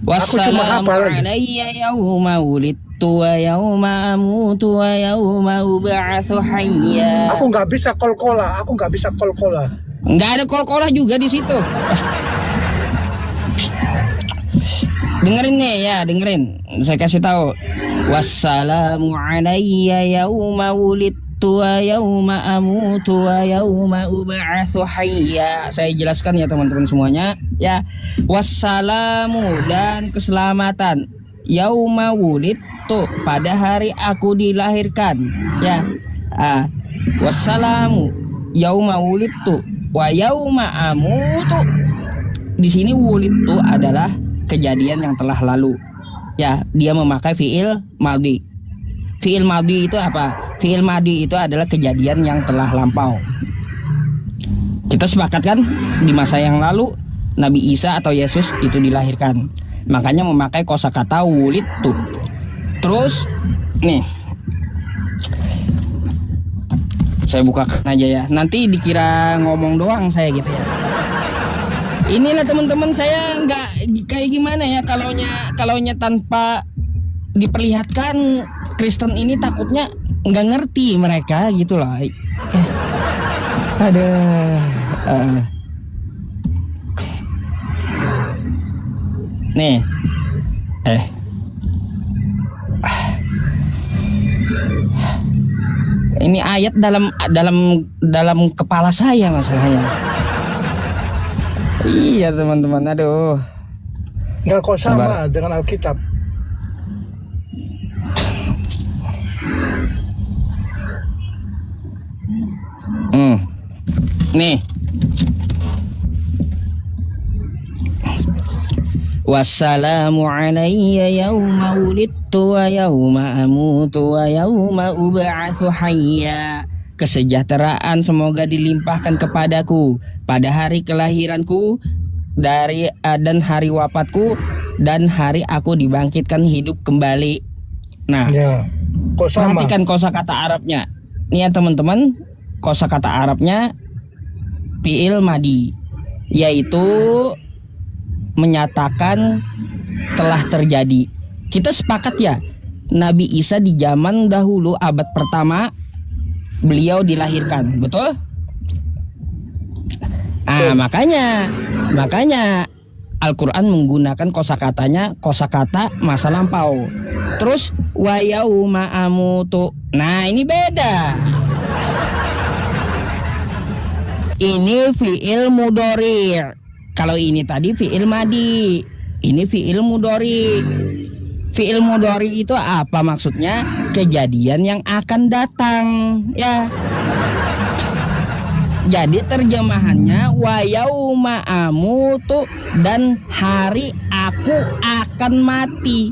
Wassalamu alayya yauma wulidtu wa yauma amutu wa yauma ub'atsu hayya. Aku nggak bisa kol-kola. Nggak ada kol-kolah juga di situ. Dengerin nih ya, dengerin. Saya kasih tahu. Wassalamu alayya yauma wulidtu wa yauma amutu wa yauma ub'atsu hayya. Saya jelaskan ya teman-teman semuanya. Ya, wassalamu dan keselamatan. Yauma wulidtu pada hari aku dilahirkan. Ya. Wassalamu yauma wulidtu wa yauma amutu. Di sini wulidtu adalah kejadian yang telah lalu. Ya, dia memakai fiil madhi. Fiil madhi itu apa? Fiil madhi itu adalah kejadian yang telah lampau. Kita sepakat kan di masa yang lalu Nabi Isa atau Yesus itu dilahirkan. Makanya memakai kosakata wulidtu. Terus nih, saya bukakan aja ya. Nanti dikira ngomong doang saya gitu ya. Inilah teman-teman, saya nggak kayak gimana ya, kalaunya tanpa diperlihatkan Kristen ini takutnya nggak ngerti mereka gitu lah. Ada nih ini ayat dalam kepala saya masalahnya. Iya teman-teman, aduh. Nggak kok sama dengan Alkitab. Nih. Wassalamu alayya yawma wulidtu wa yawma amutu wa yawma ub'atsu hayya. Kesejahteraan semoga dilimpahkan kepadaku pada hari kelahiranku dan hari wafatku dan hari aku dibangkitkan hidup kembali. Nah, Ya. Kok sama? perhatikan kosakata Arabnya. Nih ya teman-teman, kosakata Arabnya fi'il madi, yaitu menyatakan telah terjadi. Kita sepakat ya, Nabi Isa di zaman dahulu abad pertama beliau dilahirkan, betul? Makanya Al-Quran menggunakan kosakata masa lampau. Terus wa yauma amutu. Nah, ini beda. Ini fi'il mudhari'. Kalau ini tadi fi'il madi. Ini fi'il mudhari'. Fi'il mudhari' itu apa maksudnya? Kejadian yang akan datang, ya. Jadi terjemahannya wa yauma amutu, dan hari aku akan mati.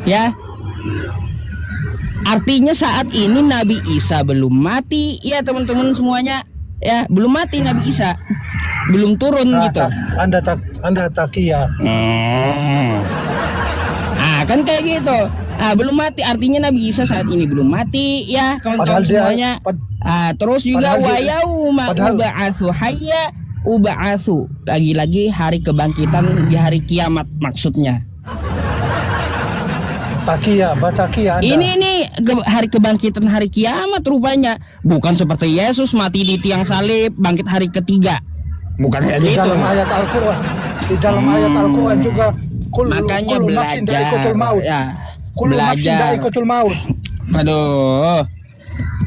Ya. Artinya saat ini Nabi Isa belum mati, ya teman-teman semuanya. Ya, belum mati Nabi Isa. Belum turun gitu. Anda takia. Kan kayak gitu. Belum mati, artinya Nabi Isa saat ini belum mati, ya kawan-kawan semuanya. Terus juga wa yauma ub'atsu hayya ub'atsu. Lagi-lagi hari kebangkitan di hari kiamat maksudnya. Batakia Anda. Ini hari kebangkitan hari kiamat rupanya. Bukan seperti Yesus mati di tiang salib, bangkit hari ketiga. Bukan kayak Di gitu. dalam ayat Al-Quran. Di dalam ayat Al-Quran juga Makanya belajar. Ya, belajar. Aduh.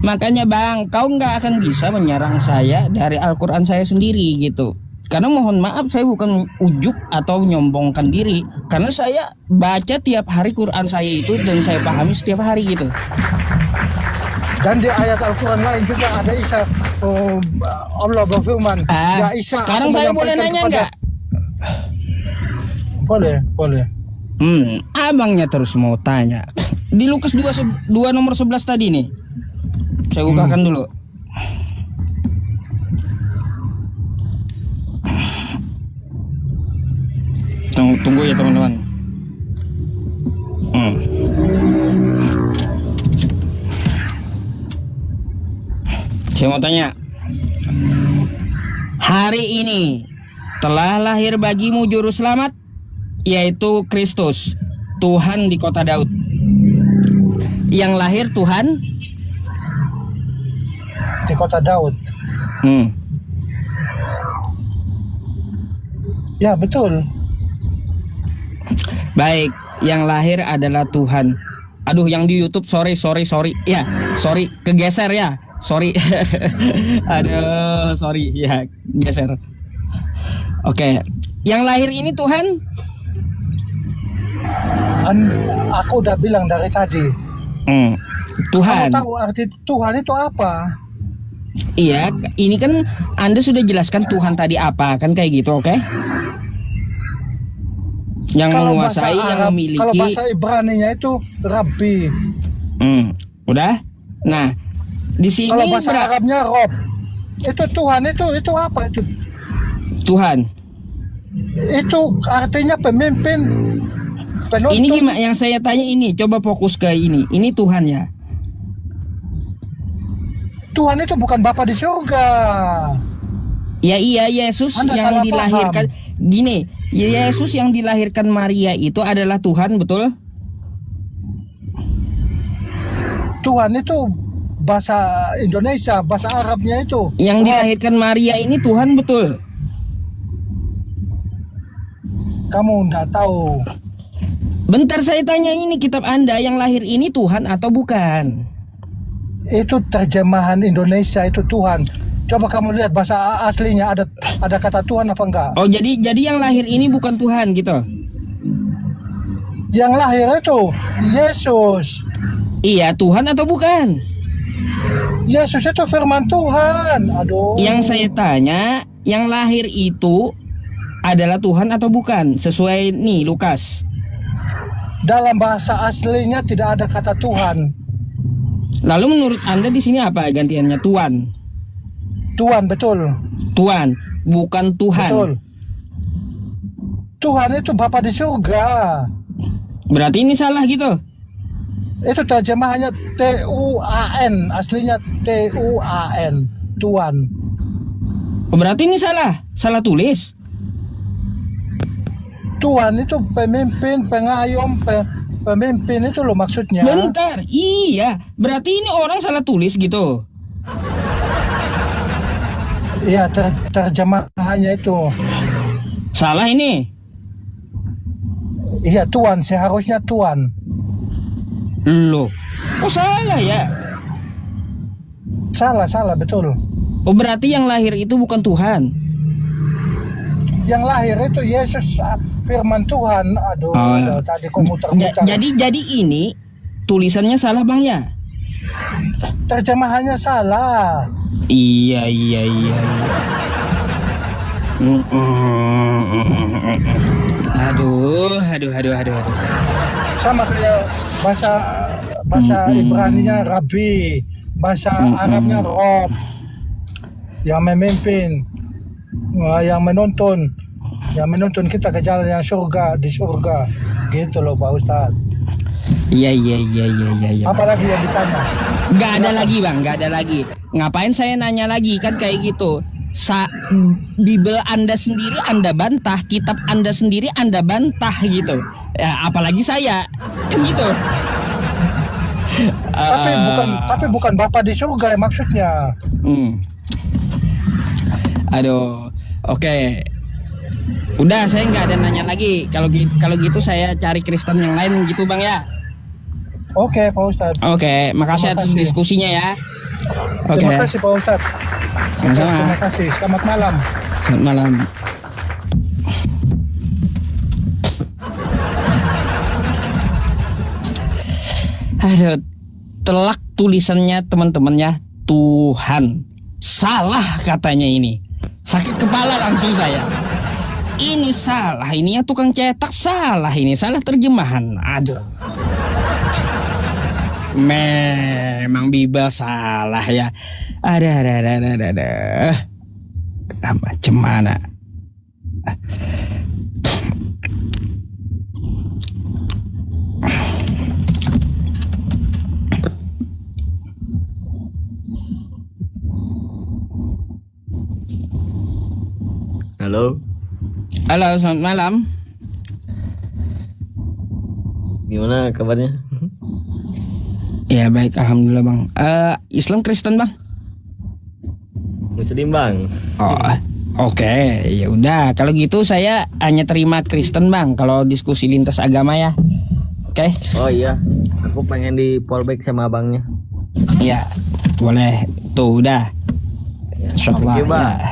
Makanya Bang, kau nggak akan bisa menyerang saya dari Al-Quran saya sendiri gitu. Karena mohon maaf, saya bukan ujuk atau menyombongkan diri. Karena saya baca tiap hari Quran saya itu dan saya pahami setiap hari gitu. Dan di ayat Al-Quran lain juga ada Isa. Allah berfirman, ya Isa. Sekarang saya boleh nanya nggak? Boleh. Abangnya terus mau tanya. Di Lukas 2 nomor 11 tadi nih. Saya bukakan dulu. Tunggu ya teman-teman. Saya mau tanya. Hari ini telah lahir bagimu juru selamat, yaitu Kristus, Tuhan di kota Daud. Yang lahir Tuhan di kota Daud. Ya betul. Baik, yang lahir adalah Tuhan. Aduh, yang di YouTube sorry. Ya, sorry, kegeser ya. Sorry. Aduh, sorry ya, geser. Oke, yang lahir ini Tuhan. Aku udah bilang dari tadi. Tuhan. Kamu tahu arti Tuhan itu apa? Iya, ini kan Anda sudah jelaskan Tuhan tadi apa, kan kayak gitu, oke? Yang Kalau menguasai, bahasa yang Arab, memiliki. kalau bahasa Ibraninya itu Rabbi. Udah? Nah, di sini kalau bahasa Arabnya Rob. Itu Tuhan itu apa itu? Tuhan. Itu artinya pemimpin. Penuntun. Ini gimana yang saya tanya ini? Coba fokus ke ini. Ini Tuhan ya. Tuhan itu bukan Bapa di surga. Ya iya, Yesus Anda yang salah dilahirkan. Gini, Yesus yang dilahirkan Maria itu adalah Tuhan, betul? Tuhan itu bahasa Indonesia, bahasa Arabnya itu. Yang dilahirkan Maria ini Tuhan, betul? Kamu enggak tahu. Bentar, saya tanya ini, kitab Anda yang lahir ini Tuhan atau bukan? Itu terjemahan Indonesia itu Tuhan. Coba kamu lihat bahasa aslinya ada kata Tuhan apa enggak? Oh, jadi yang lahir ini bukan Tuhan gitu. Yang lahir itu Yesus. Iya, Tuhan atau bukan? Yesus itu firman Tuhan. Aduh. Yang saya tanya, yang lahir itu adalah Tuhan atau bukan? Sesuai nih Lukas. Dalam bahasa aslinya tidak ada kata Tuhan. Lalu menurut Anda di sini apa gantiannya? Tuhan. Tuhan, betul. Tuhan, bukan Tuhan. Betul. Tuhan itu Bapa di surga. Berarti ini salah gitu. Itu terjemahannya Tuan, aslinya Tuan, Tuhan. Oh, berarti ini salah. Salah tulis. Tuhan itu pemimpin, pengayom, pemimpin itu loh maksudnya. Bentar, iya. Berarti ini orang salah tulis gitu. Iya, terjemahannya itu. Salah ini. Iya, Tuhan, seharusnya Tuhan. Loh, oh salah ya? Salah, betul. Oh berarti yang lahir itu bukan Tuhan. Yang lahir itu Yesus, firman Tuhan. Aduh, Oh. tadi kok muter-muter. Jadi ini tulisannya salah bang ya? Terjemahannya salah. Iya. Aduh. Sama kayak bahasa Ibraninya Rabbi, bahasa Arabnya Rob, yang memimpin, yang menuntun kita ke jalan yang surga, di surga, gitu loh Pak Ustadz. Iya. Apalagi yang ditanya? Gak ada lagi bang, gak ada lagi. Ngapain saya nanya lagi kan kayak gitu. Bibel Anda sendiri Anda bantah, kitab Anda sendiri Anda bantah gitu. Ya, apalagi saya kan gitu. Tapi bukan Bapa di surga maksudnya. Aduh, oke. Udah saya nggak ada nanya lagi. Kalau gitu saya cari Kristen yang lain gitu bang ya. Oke Pak Ustadz. Oke, makasih atas diskusinya ya. Oke. Terima kasih Pak Ustadz. Sama-sama. Terima kasih. Selamat malam. Selamat malam. Aduh, telak tulisannya teman-temannya Tuhan. Salah katanya ini. Sakit kepala langsung saya. Ini salah, ini yang tukang cetak salah, ini salah terjemahan. Aduh. Memang Bibel salah ya. Ada. Macam mana? Halo, Selamat malam. gimana kabarnya? Ya baik, alhamdulillah bang. Islam Kristen bang? Muslim bang. Oh, oke. Ya udah. Kalau gitu saya hanya terima Kristen bang. Kalau diskusi lintas agama ya. Oke. Oh iya, aku pengen di fallback sama abangnya. Ya, boleh. Tuh udah. Ya, Insyaallah. thank you, Bang. Ya.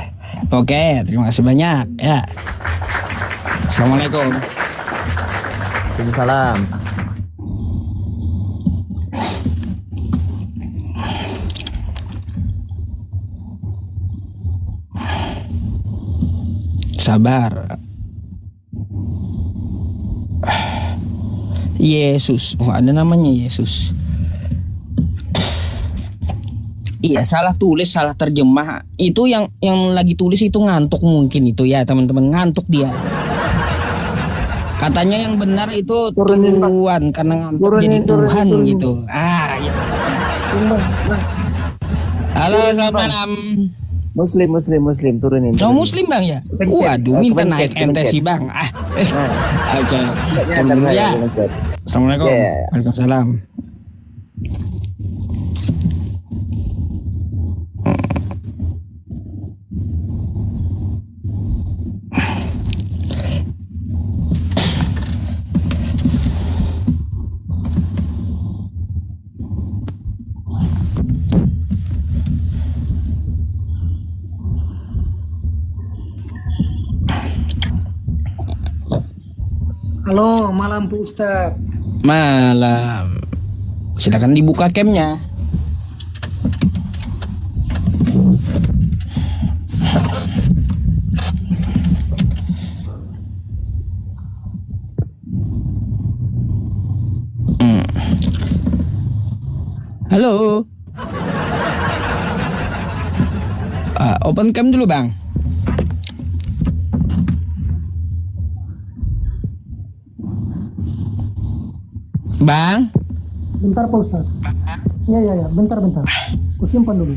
Oke, terima kasih banyak. Ya. Assalamualaikum. Salam. Sabar. Yesus. Oh, ada namanya Yesus. Iya, salah tulis, salah terjemah. Itu yang lagi tulis itu ngantuk mungkin itu ya, teman-teman, ngantuk dia. Katanya yang benar itu Turunin, Pak. Tuhan karena ngantuk Turunin, jadi turunin, Tuhan turunin. gitu. Ya. Halo, selamat malam. Muslim turunin. Oh, Muslim Bang ya? Pencet. Waduh, minta Pencet, naik ente pencet. sih Bang. Oke. Enggaknya Turun dulu ada ya. pencet. Assalamualaikum. Ya. Waalaikumsalam. Halo, malam Pak Ustadz. Malam. Silakan dibuka camnya. Halo. Open cam dulu bang. Bang. Bentar Pak Ustadz. Ya, bentar. Kusimpan dulu.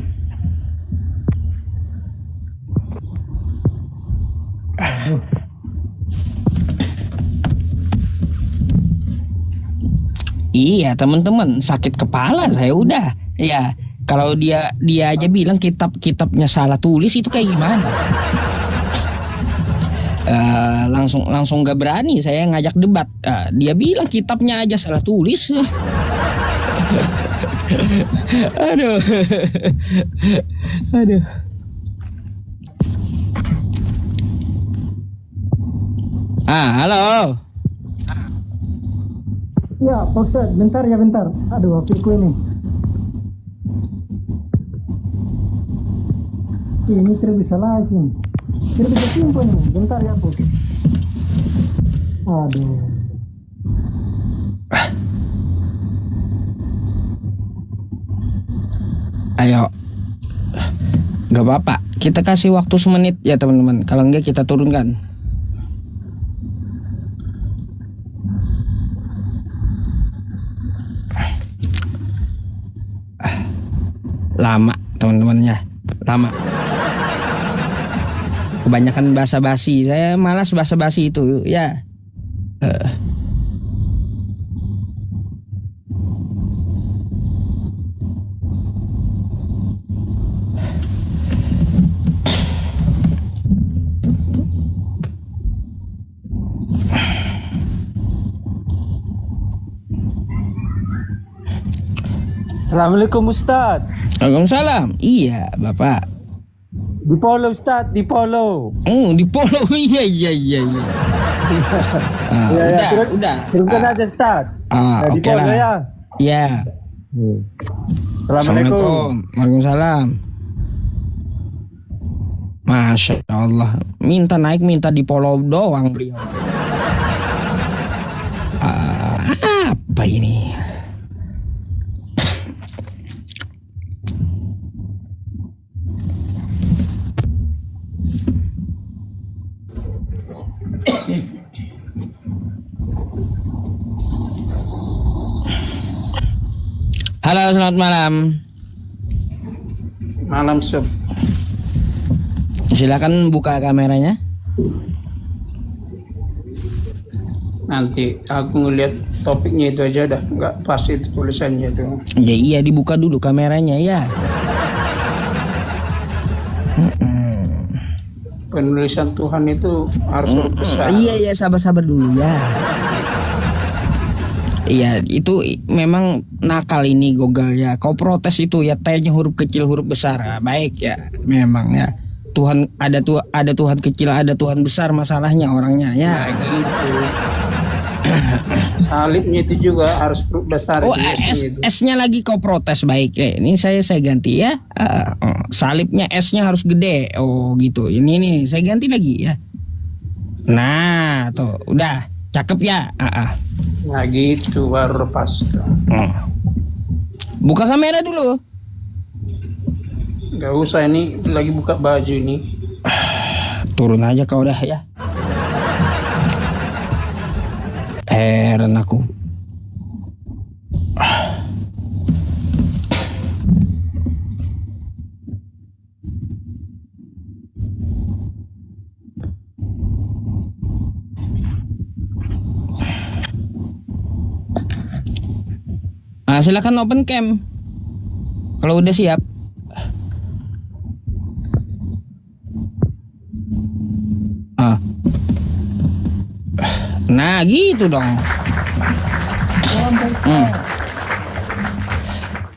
Iya teman-teman, sakit kepala saya udah. Ya kalau dia aja bilang kitabnya salah tulis itu kayak gimana? Langsung gak berani saya ngajak debat. Dia bilang kitabnya aja salah tulis. Aduh. Halo. Ya Pak Ustadz, bentar. Aduh, HP-ku ini. Ini tidak bisa lagi. Tidak bisa simpan ini. Bentar ya, Bu. Aduh. Ayo. Gak apa-apa. Kita kasih waktu semenit ya teman-teman. Kalau enggak kita turunkan. Lama teman-temannya. Lama. Kebanyakan basa-basi. Saya malas basa-basi itu ya. Assalamualaikum Ustaz. Waalaikumsalam. Iya Bapak. Di follow Ustaz, di follow. Di follow. Iya. Udah. Turunkan aja Ustaz. Di Oke follow lah. ya. Iya. Assalamualaikum. Waalaikumsalam. Masya Allah. Minta naik, minta di follow doang beliau. Apa ini? Halo, selamat malam. Malam Sob. Silakan buka kameranya. Nanti aku ngeliat topiknya itu aja dah, nggak pas itu tulisannya itu. Ya iya, dibuka dulu kameranya ya. Penulisan Tuhan itu harus besar. Iya sabar dulu ya. Iya itu memang nakal ini Google ya. Kau protes itu ya, T-nya huruf kecil huruf besar. Baik ya, memang ya. Tuhan ada Tuhan kecil, ada Tuhan besar, masalahnya orangnya ya. Gitu. Salibnya itu juga harus huruf besar. S-nya lagi kau protes. Baik ya. Ini saya ganti ya. Salibnya S-nya harus gede. Oh gitu. Ini nih saya ganti lagi ya. Nah, tuh udah cakep ya. Nah gitu baru pas tuh. Buka kamera dulu. Gak usah, ini lagi buka baju ini. Turun aja kau dah ya. Heran aku. Silakan open cam kalau udah siap. Nah gitu dong.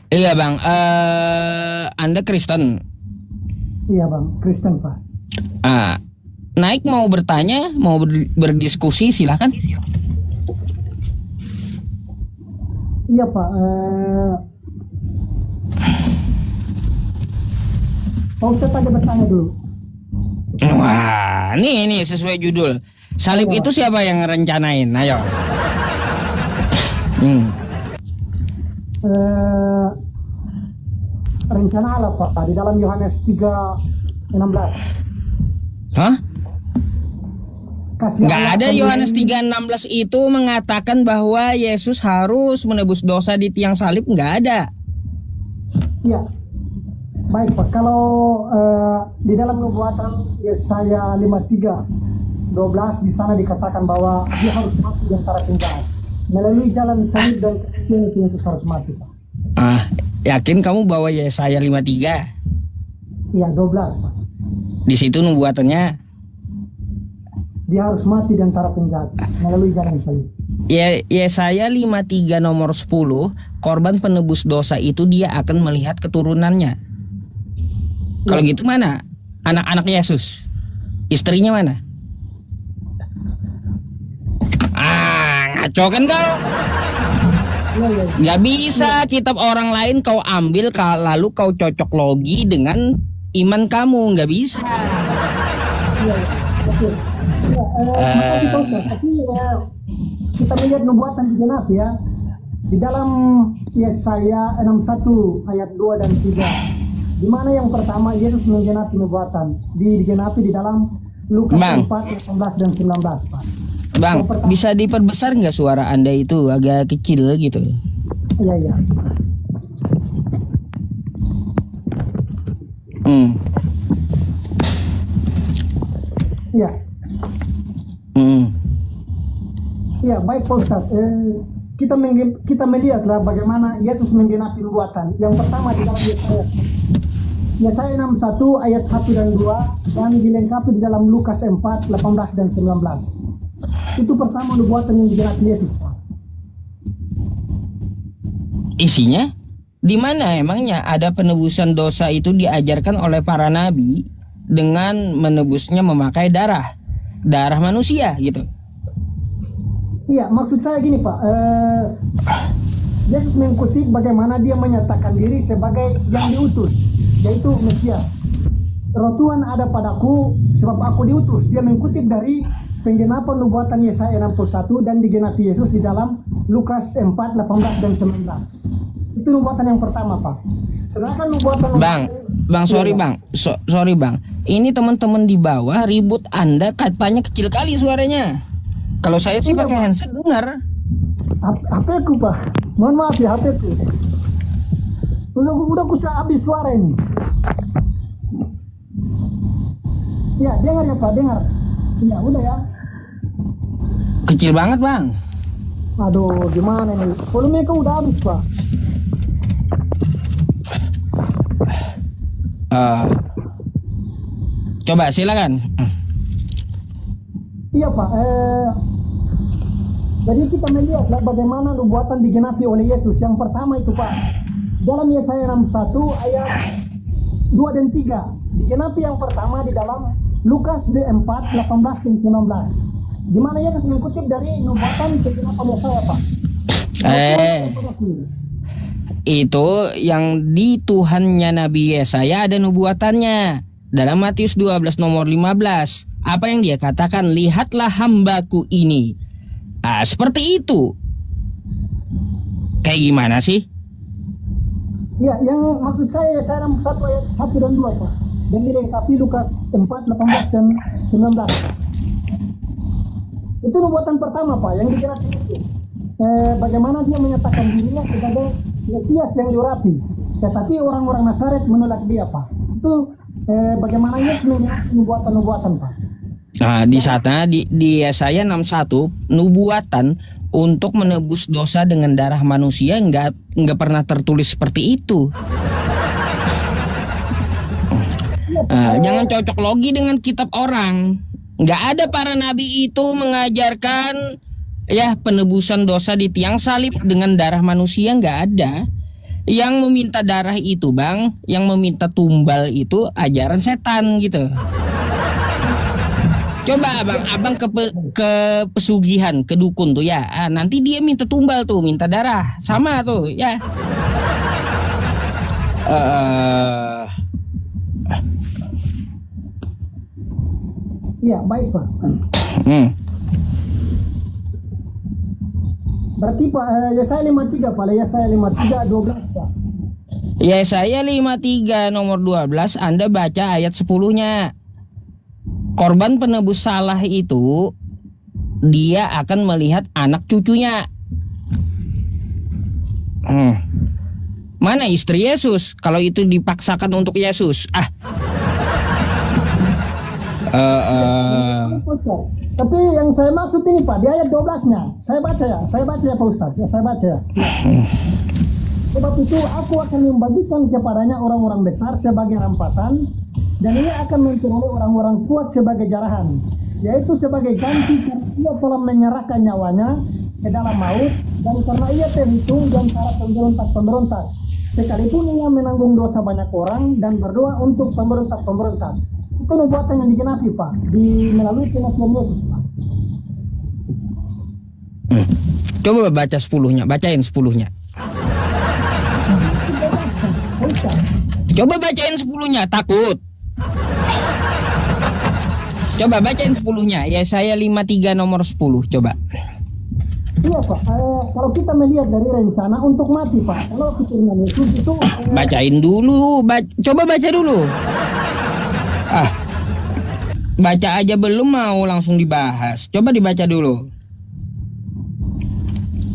Iya bang, Anda Kristen? Iya Bang, Kristen Pak. Naik mau bertanya, mau berdiskusi silahkan. Iya Pak. Pak Ustadz ada bertanya dulu. Wah, nih sesuai judul. Salib itu siapa yang rencanain? Ayo. rencana Allah Pak di dalam Yohanes 3:16. Hah? Kasih Nggak Allah ada akan Yohanes menjadi- 3:16 itu mengatakan bahwa Yesus harus menebus dosa di tiang salib, nggak ada. Iya. Baik Pak, kalau di dalam nubuatan Yesaya 53:12 di sana dikatakan bahwa dia harus mati di antara penjahat. Melalui jalan salib dan kematian itu Yesus harus mati Pak. Yakin kamu bawa Yesaya 53? Iya 12 Pak. Di situ nubuatannya Dia harus mati di antara penjahat melalui jalan salib. Yesaya 53 nomor 10, korban penebus dosa itu dia akan melihat keturunannya. Kalau gitu mana anak-anak Yesus? Istrinya mana? Ngaco kan kau? Iya, iya. Gak bisa kitab orang lain kau ambil lalu kau cocok logi dengan iman kamu, nggak bisa. Iya, iya. Oke. Ya, makasih Pak Ustaz. Tapi kita melihat nubuatan digenapi ya. Di dalam Yesaya 61 ayat 2 dan 3. Di mana yang pertama Yesus menggenapi nubuatan. Digenapi di dalam Lukas Bang. 4, 18 dan 19, Pak. Bang, Yang pertama- bisa diperbesar nggak suara Anda itu agak kecil gitu? Iya, iya. Hmm. Iya. Hmm. Iya, baik Pak Ustaz. Kita melihatlah bagaimana Yesus menggenapi nubuatan. Yang pertama di dalam Yesaya 61 ayat 1 dan 2 dan dilengkapi di dalam Lukas 4, 18 dan 19. Itu pertama nubuatan yang digenapi Yesus, Pak. Isinya? Di mana emangnya ada penebusan dosa itu diajarkan oleh para nabi dengan menebusnya memakai darah manusia gitu? Iya, maksud saya gini Pak. Yesus mengkutip bagaimana dia menyatakan diri sebagai yang diutus, yaitu Mesias. Roh Tuhan ada padaku sebab aku diutus. Dia mengkutip dari penggenapan nubuatan Yesaya 61 dan digenapi Yesus di dalam Lukas 4, 18 dan 19. Itu nubuatan yang pertama Pak. Sedangkan nubuatan Sorry bang. Ini teman-teman di bawah ribut Anda katanya kecil kali suaranya. Kalau saya sih Iya, pakai Pak. handset dengar. HP ku Pak. Mohon maaf ya HP ku. Udah kusa habis suara ini. Ya, dengar ya Pak, dengar. Ya, udah ya. Kecil banget bang. Aduh, gimana nih? Volumenya kan udah habis Pak. Coba silakan. Iya Pak. Jadi kita melihat bagaimana nubuatan digenapi oleh Yesus. Yang pertama itu Pak, dalam Yesaya 61 ayat 2 dan 3. Digenapi yang pertama di dalam Lukas 4, 18 dan 19. Di mana Yesus mengutip dari nubuatan kegenapan Yesaya Pak. Itu yang di Tuhannya Nabi Yesaya ada nubuatannya. Dalam Matius 12 nomor 15. Apa yang dia katakan? Lihatlah hambaku ini. Seperti itu. Kayak gimana sih? Ya, yang maksud saya Yesaya 61 ayat 1 dan 2 Pak. Dan dilengkapi Lukas 4, 18 dan 19. Itu nubuatan pertama Pak yang digenapi Yesus. Bagaimana dia menyatakan dirinya sebagai Mesias yang diurapi. Tetapi orang-orang Nazaret menolak dia Pak. Itu bagaimana Yesus menggenapi nubuatan-nubuatan Pak. Di sana di Yesaya 61 nubuatan untuk menebus dosa dengan darah manusia nggak pernah tertulis seperti itu. Jangan cocok logi dengan kitab orang. Nggak ada para nabi itu mengajarkan ya penebusan dosa di tiang salib dengan darah manusia, nggak ada. Yang meminta darah itu bang, yang meminta tumbal itu ajaran setan gitu. Coba abang ke pesugihan, ke dukun tuh ya. Nanti dia minta tumbal tuh, minta darah, sama tuh ya. Iya, baik Pak. Berarti Pak Yesaya 53 Pak, Yesaya 53 12 Pak. Yesaya 53 nomor 12, Anda baca ayat 10-nya. Korban penebus salah itu dia akan melihat anak cucunya. Mana istri Yesus kalau itu dipaksakan untuk Yesus? Ustaz. Tapi yang saya maksud ini Pak, di ayat 12-nya. Saya baca ya Pak Ustaz. Ya, saya baca ya. Sebab itu aku akan membagikan kepadanya orang-orang besar sebagai rampasan, dan ia akan memperoleh orang-orang kuat sebagai jarahan, yaitu sebagai ganti karena ia telah menyerahkan nyawanya ke dalam maut, dan karena ia terhitung di antara pemberontak-pemberontak, sekalipun ia menanggung dosa banyak orang dan berdoa untuk pemberontak-pemberontak. Itu nubuatan yang digenapi Pak, melalui penasihat Yesus Pak. Coba baca 10-nya, bacain 10-nya. Coba bacain 10-nya, takut. Coba bacain 10-nya. Yesaya 53 nomor 10, coba. Iya Pak, kalau kita melihat dari rencana untuk mati Pak, kalau keturunan Yesus itu Bacain dulu, coba baca dulu. Baca aja belum mau langsung dibahas. Coba dibaca dulu.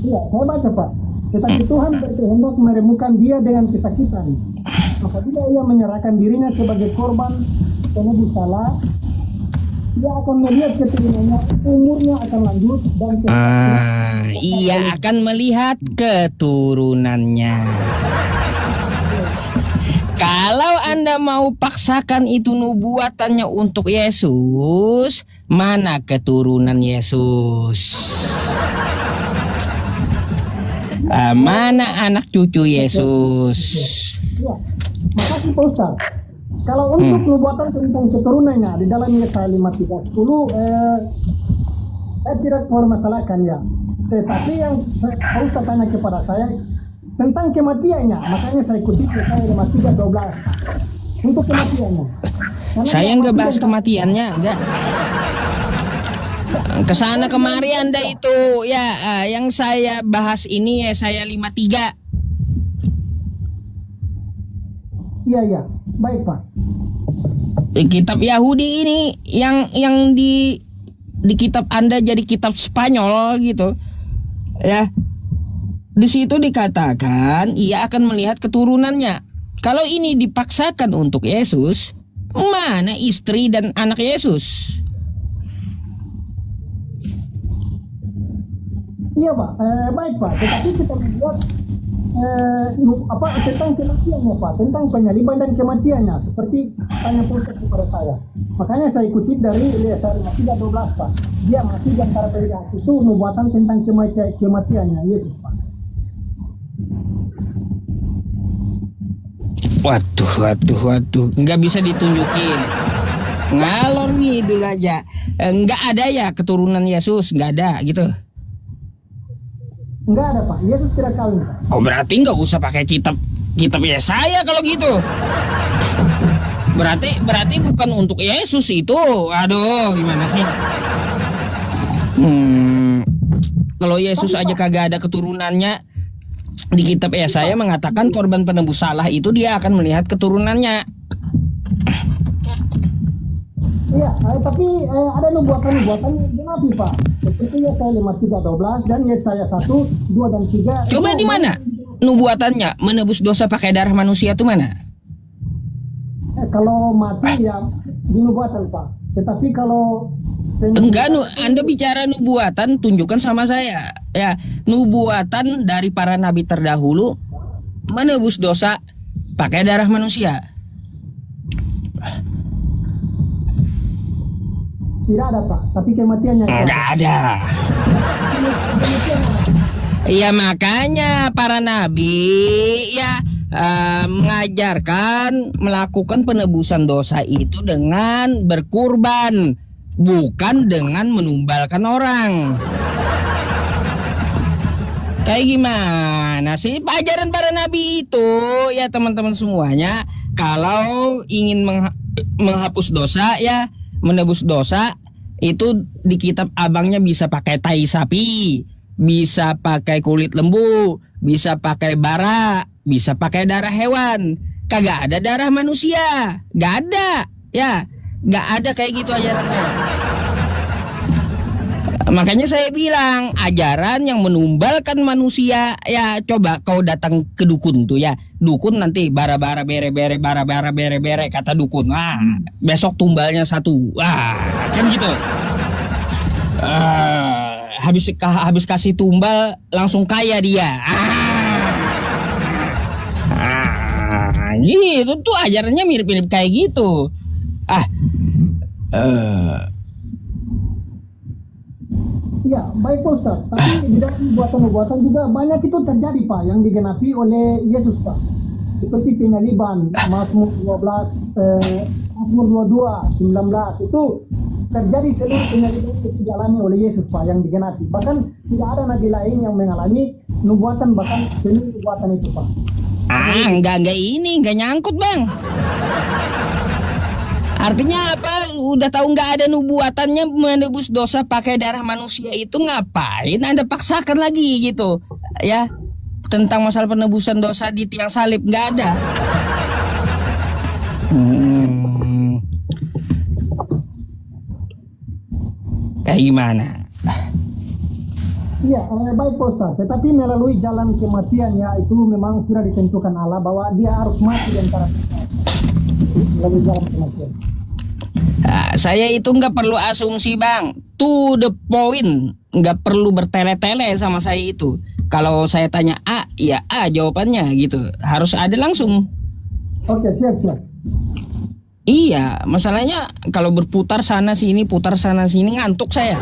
iya, saya baca Pak. Tetapi Tuhan berkehendak meremukan dia dengan kesakitan. Apabila ia menyerahkan dirinya sebagai korban penebus salah, ia akan melihat keturunannya, umurnya akan lanjut dan ia akan melihat keturunannya. Kalau Anda mau paksakan itu nubuatannya untuk Yesus, mana keturunan Yesus? Mana anak cucu Yesus? Ya, makasih Pak Ustaz. Kalau untuk nubuatan tentang keturunannya di dalam Yesaya 53:10, saya tidak mempermasalahkan ya. Tetapi yang Pak Ustaz tanya kepada saya tentang kematiannya, makanya saya kutip Yesaya 53:12 untuk kematiannya. Karena Saya nggak bahas kematiannya, enggak. Kesana kemari Anda itu ya, yang saya bahas ini ya saya 53. Iya, baik Pak. Kitab Yahudi ini yang di kitab Anda jadi kitab Spanyol gitu. Ya. Di situ dikatakan ia akan melihat keturunannya. Kalau ini dipaksakan untuk Yesus, mana istri dan anak Yesus? Iya Pak, baik Pak. Tetapi kita melihat tentang kematiannya Pak, tentang penyaliban dan kematiannya, seperti tanya Ustaz kepada saya. Makanya saya kutip dari Yesaya 53:12 Pak. Dia mati di antara penjahat, itu nubuatan tentang kematiannya Yesus Pak. Waduh, nggak bisa ditunjukin. Ngalor ngidul aja. Nggak ada ya keturunan Yesus, nggak ada gitu. Enggak ada Pak, Yesus tidak kawin Pak. Oh berarti nggak usah pakai kitab Yesaya kalau gitu. Berarti bukan untuk Yesus itu. Aduh, gimana sih? Kalau Yesus aja kagak ada keturunannya, di kitab Yesaya mengatakan korban penebus salah itu dia akan melihat keturunannya. Iya, tapi ada nubuatan-nubuatan yang genapi Pak. Seperti Yesaya 53:12 dan Yesaya 1, 2 dan 3. Coba di mana nubuatannya menebus dosa pakai darah manusia itu mana? Kalau mati ya di nubuatan Pak. Tetapi kalau Enggak, Anda bicara nubuatan, tunjukkan sama saya. Ya, nubuatan dari para nabi terdahulu menebus dosa pakai darah manusia. tidak ada Pak, tapi kematiannya Enggak ada. Iya makanya para nabi ya mengajarkan melakukan penebusan dosa itu dengan berkurban, bukan dengan menumbalkan orang. Kayak gimana sih ajaran para nabi itu ya teman-teman semuanya? Kalau ingin menghapus dosa ya menebus dosa itu di kitab abangnya bisa pakai tai sapi, bisa pakai kulit lembu, bisa pakai bara bisa pakai darah hewan, kagak ada darah manusia, gak ada, ya, gak ada kayak gitu ajarannya. Makanya saya bilang ajaran yang menumbalkan manusia, ya coba kau datang ke dukun tuh ya, dukun nanti bara-bara bere-bere bara-bara bere-bere kata dukun, besok tumbalnya satu, kan gitu. Habis kasih tumbal langsung kaya dia. Gitu tuh ajarannya mirip-mirip kayak gitu. Ya, baik Pak Ustaz. Tapi di dalam nubuatan-nubuatan juga banyak itu terjadi Pak yang digenapi oleh Yesus Pak. Seperti penyaliban, Mazmur 12, Mazmur 22, 19 itu terjadi seluruh penyaliban itu dialami oleh Yesus Pak yang digenapi. Bahkan tidak ada nabi lain yang mengalami nubuatan bahkan seluruh nubuatan itu Pak. Enggak nyangkut bang. Artinya apa? Udah tahu nggak ada nubuatannya menebus dosa pakai darah manusia itu, ngapain Anda paksakan lagi gitu? Ya, tentang masalah penebusan dosa di tiang salib nggak ada. Kayak gimana? Iya, baik Pak Ustaz. Tetapi melalui jalan kematian ya itu memang sudah ditentukan Allah bahwa dia harus mati di antara kita. Melalui jalan kematian. Saya itu nggak perlu asumsi bang, to the point, nggak perlu bertele-tele sama saya itu. Kalau saya tanya A, ya A jawabannya gitu, harus ada langsung. Oke, siap. Iya, masalahnya kalau berputar sana sini, putar sana sini ngantuk saya.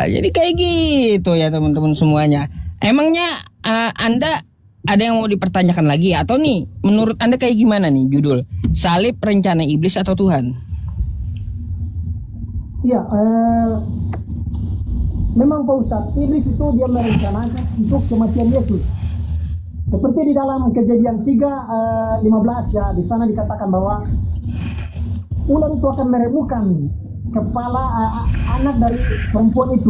Jadi kayak gitu ya teman-teman semuanya. Emangnya Anda ada yang mau dipertanyakan lagi atau nih menurut Anda kayak gimana nih judul salib rencana iblis atau Tuhan? Iya, memang Pak Ustadz, iblis itu dia merencanakan untuk kematian Yesus. Seperti di dalam Kejadian 3:15 ya, di sana dikatakan bahwa ular itu akan meremukan kepala anak dari perempuan itu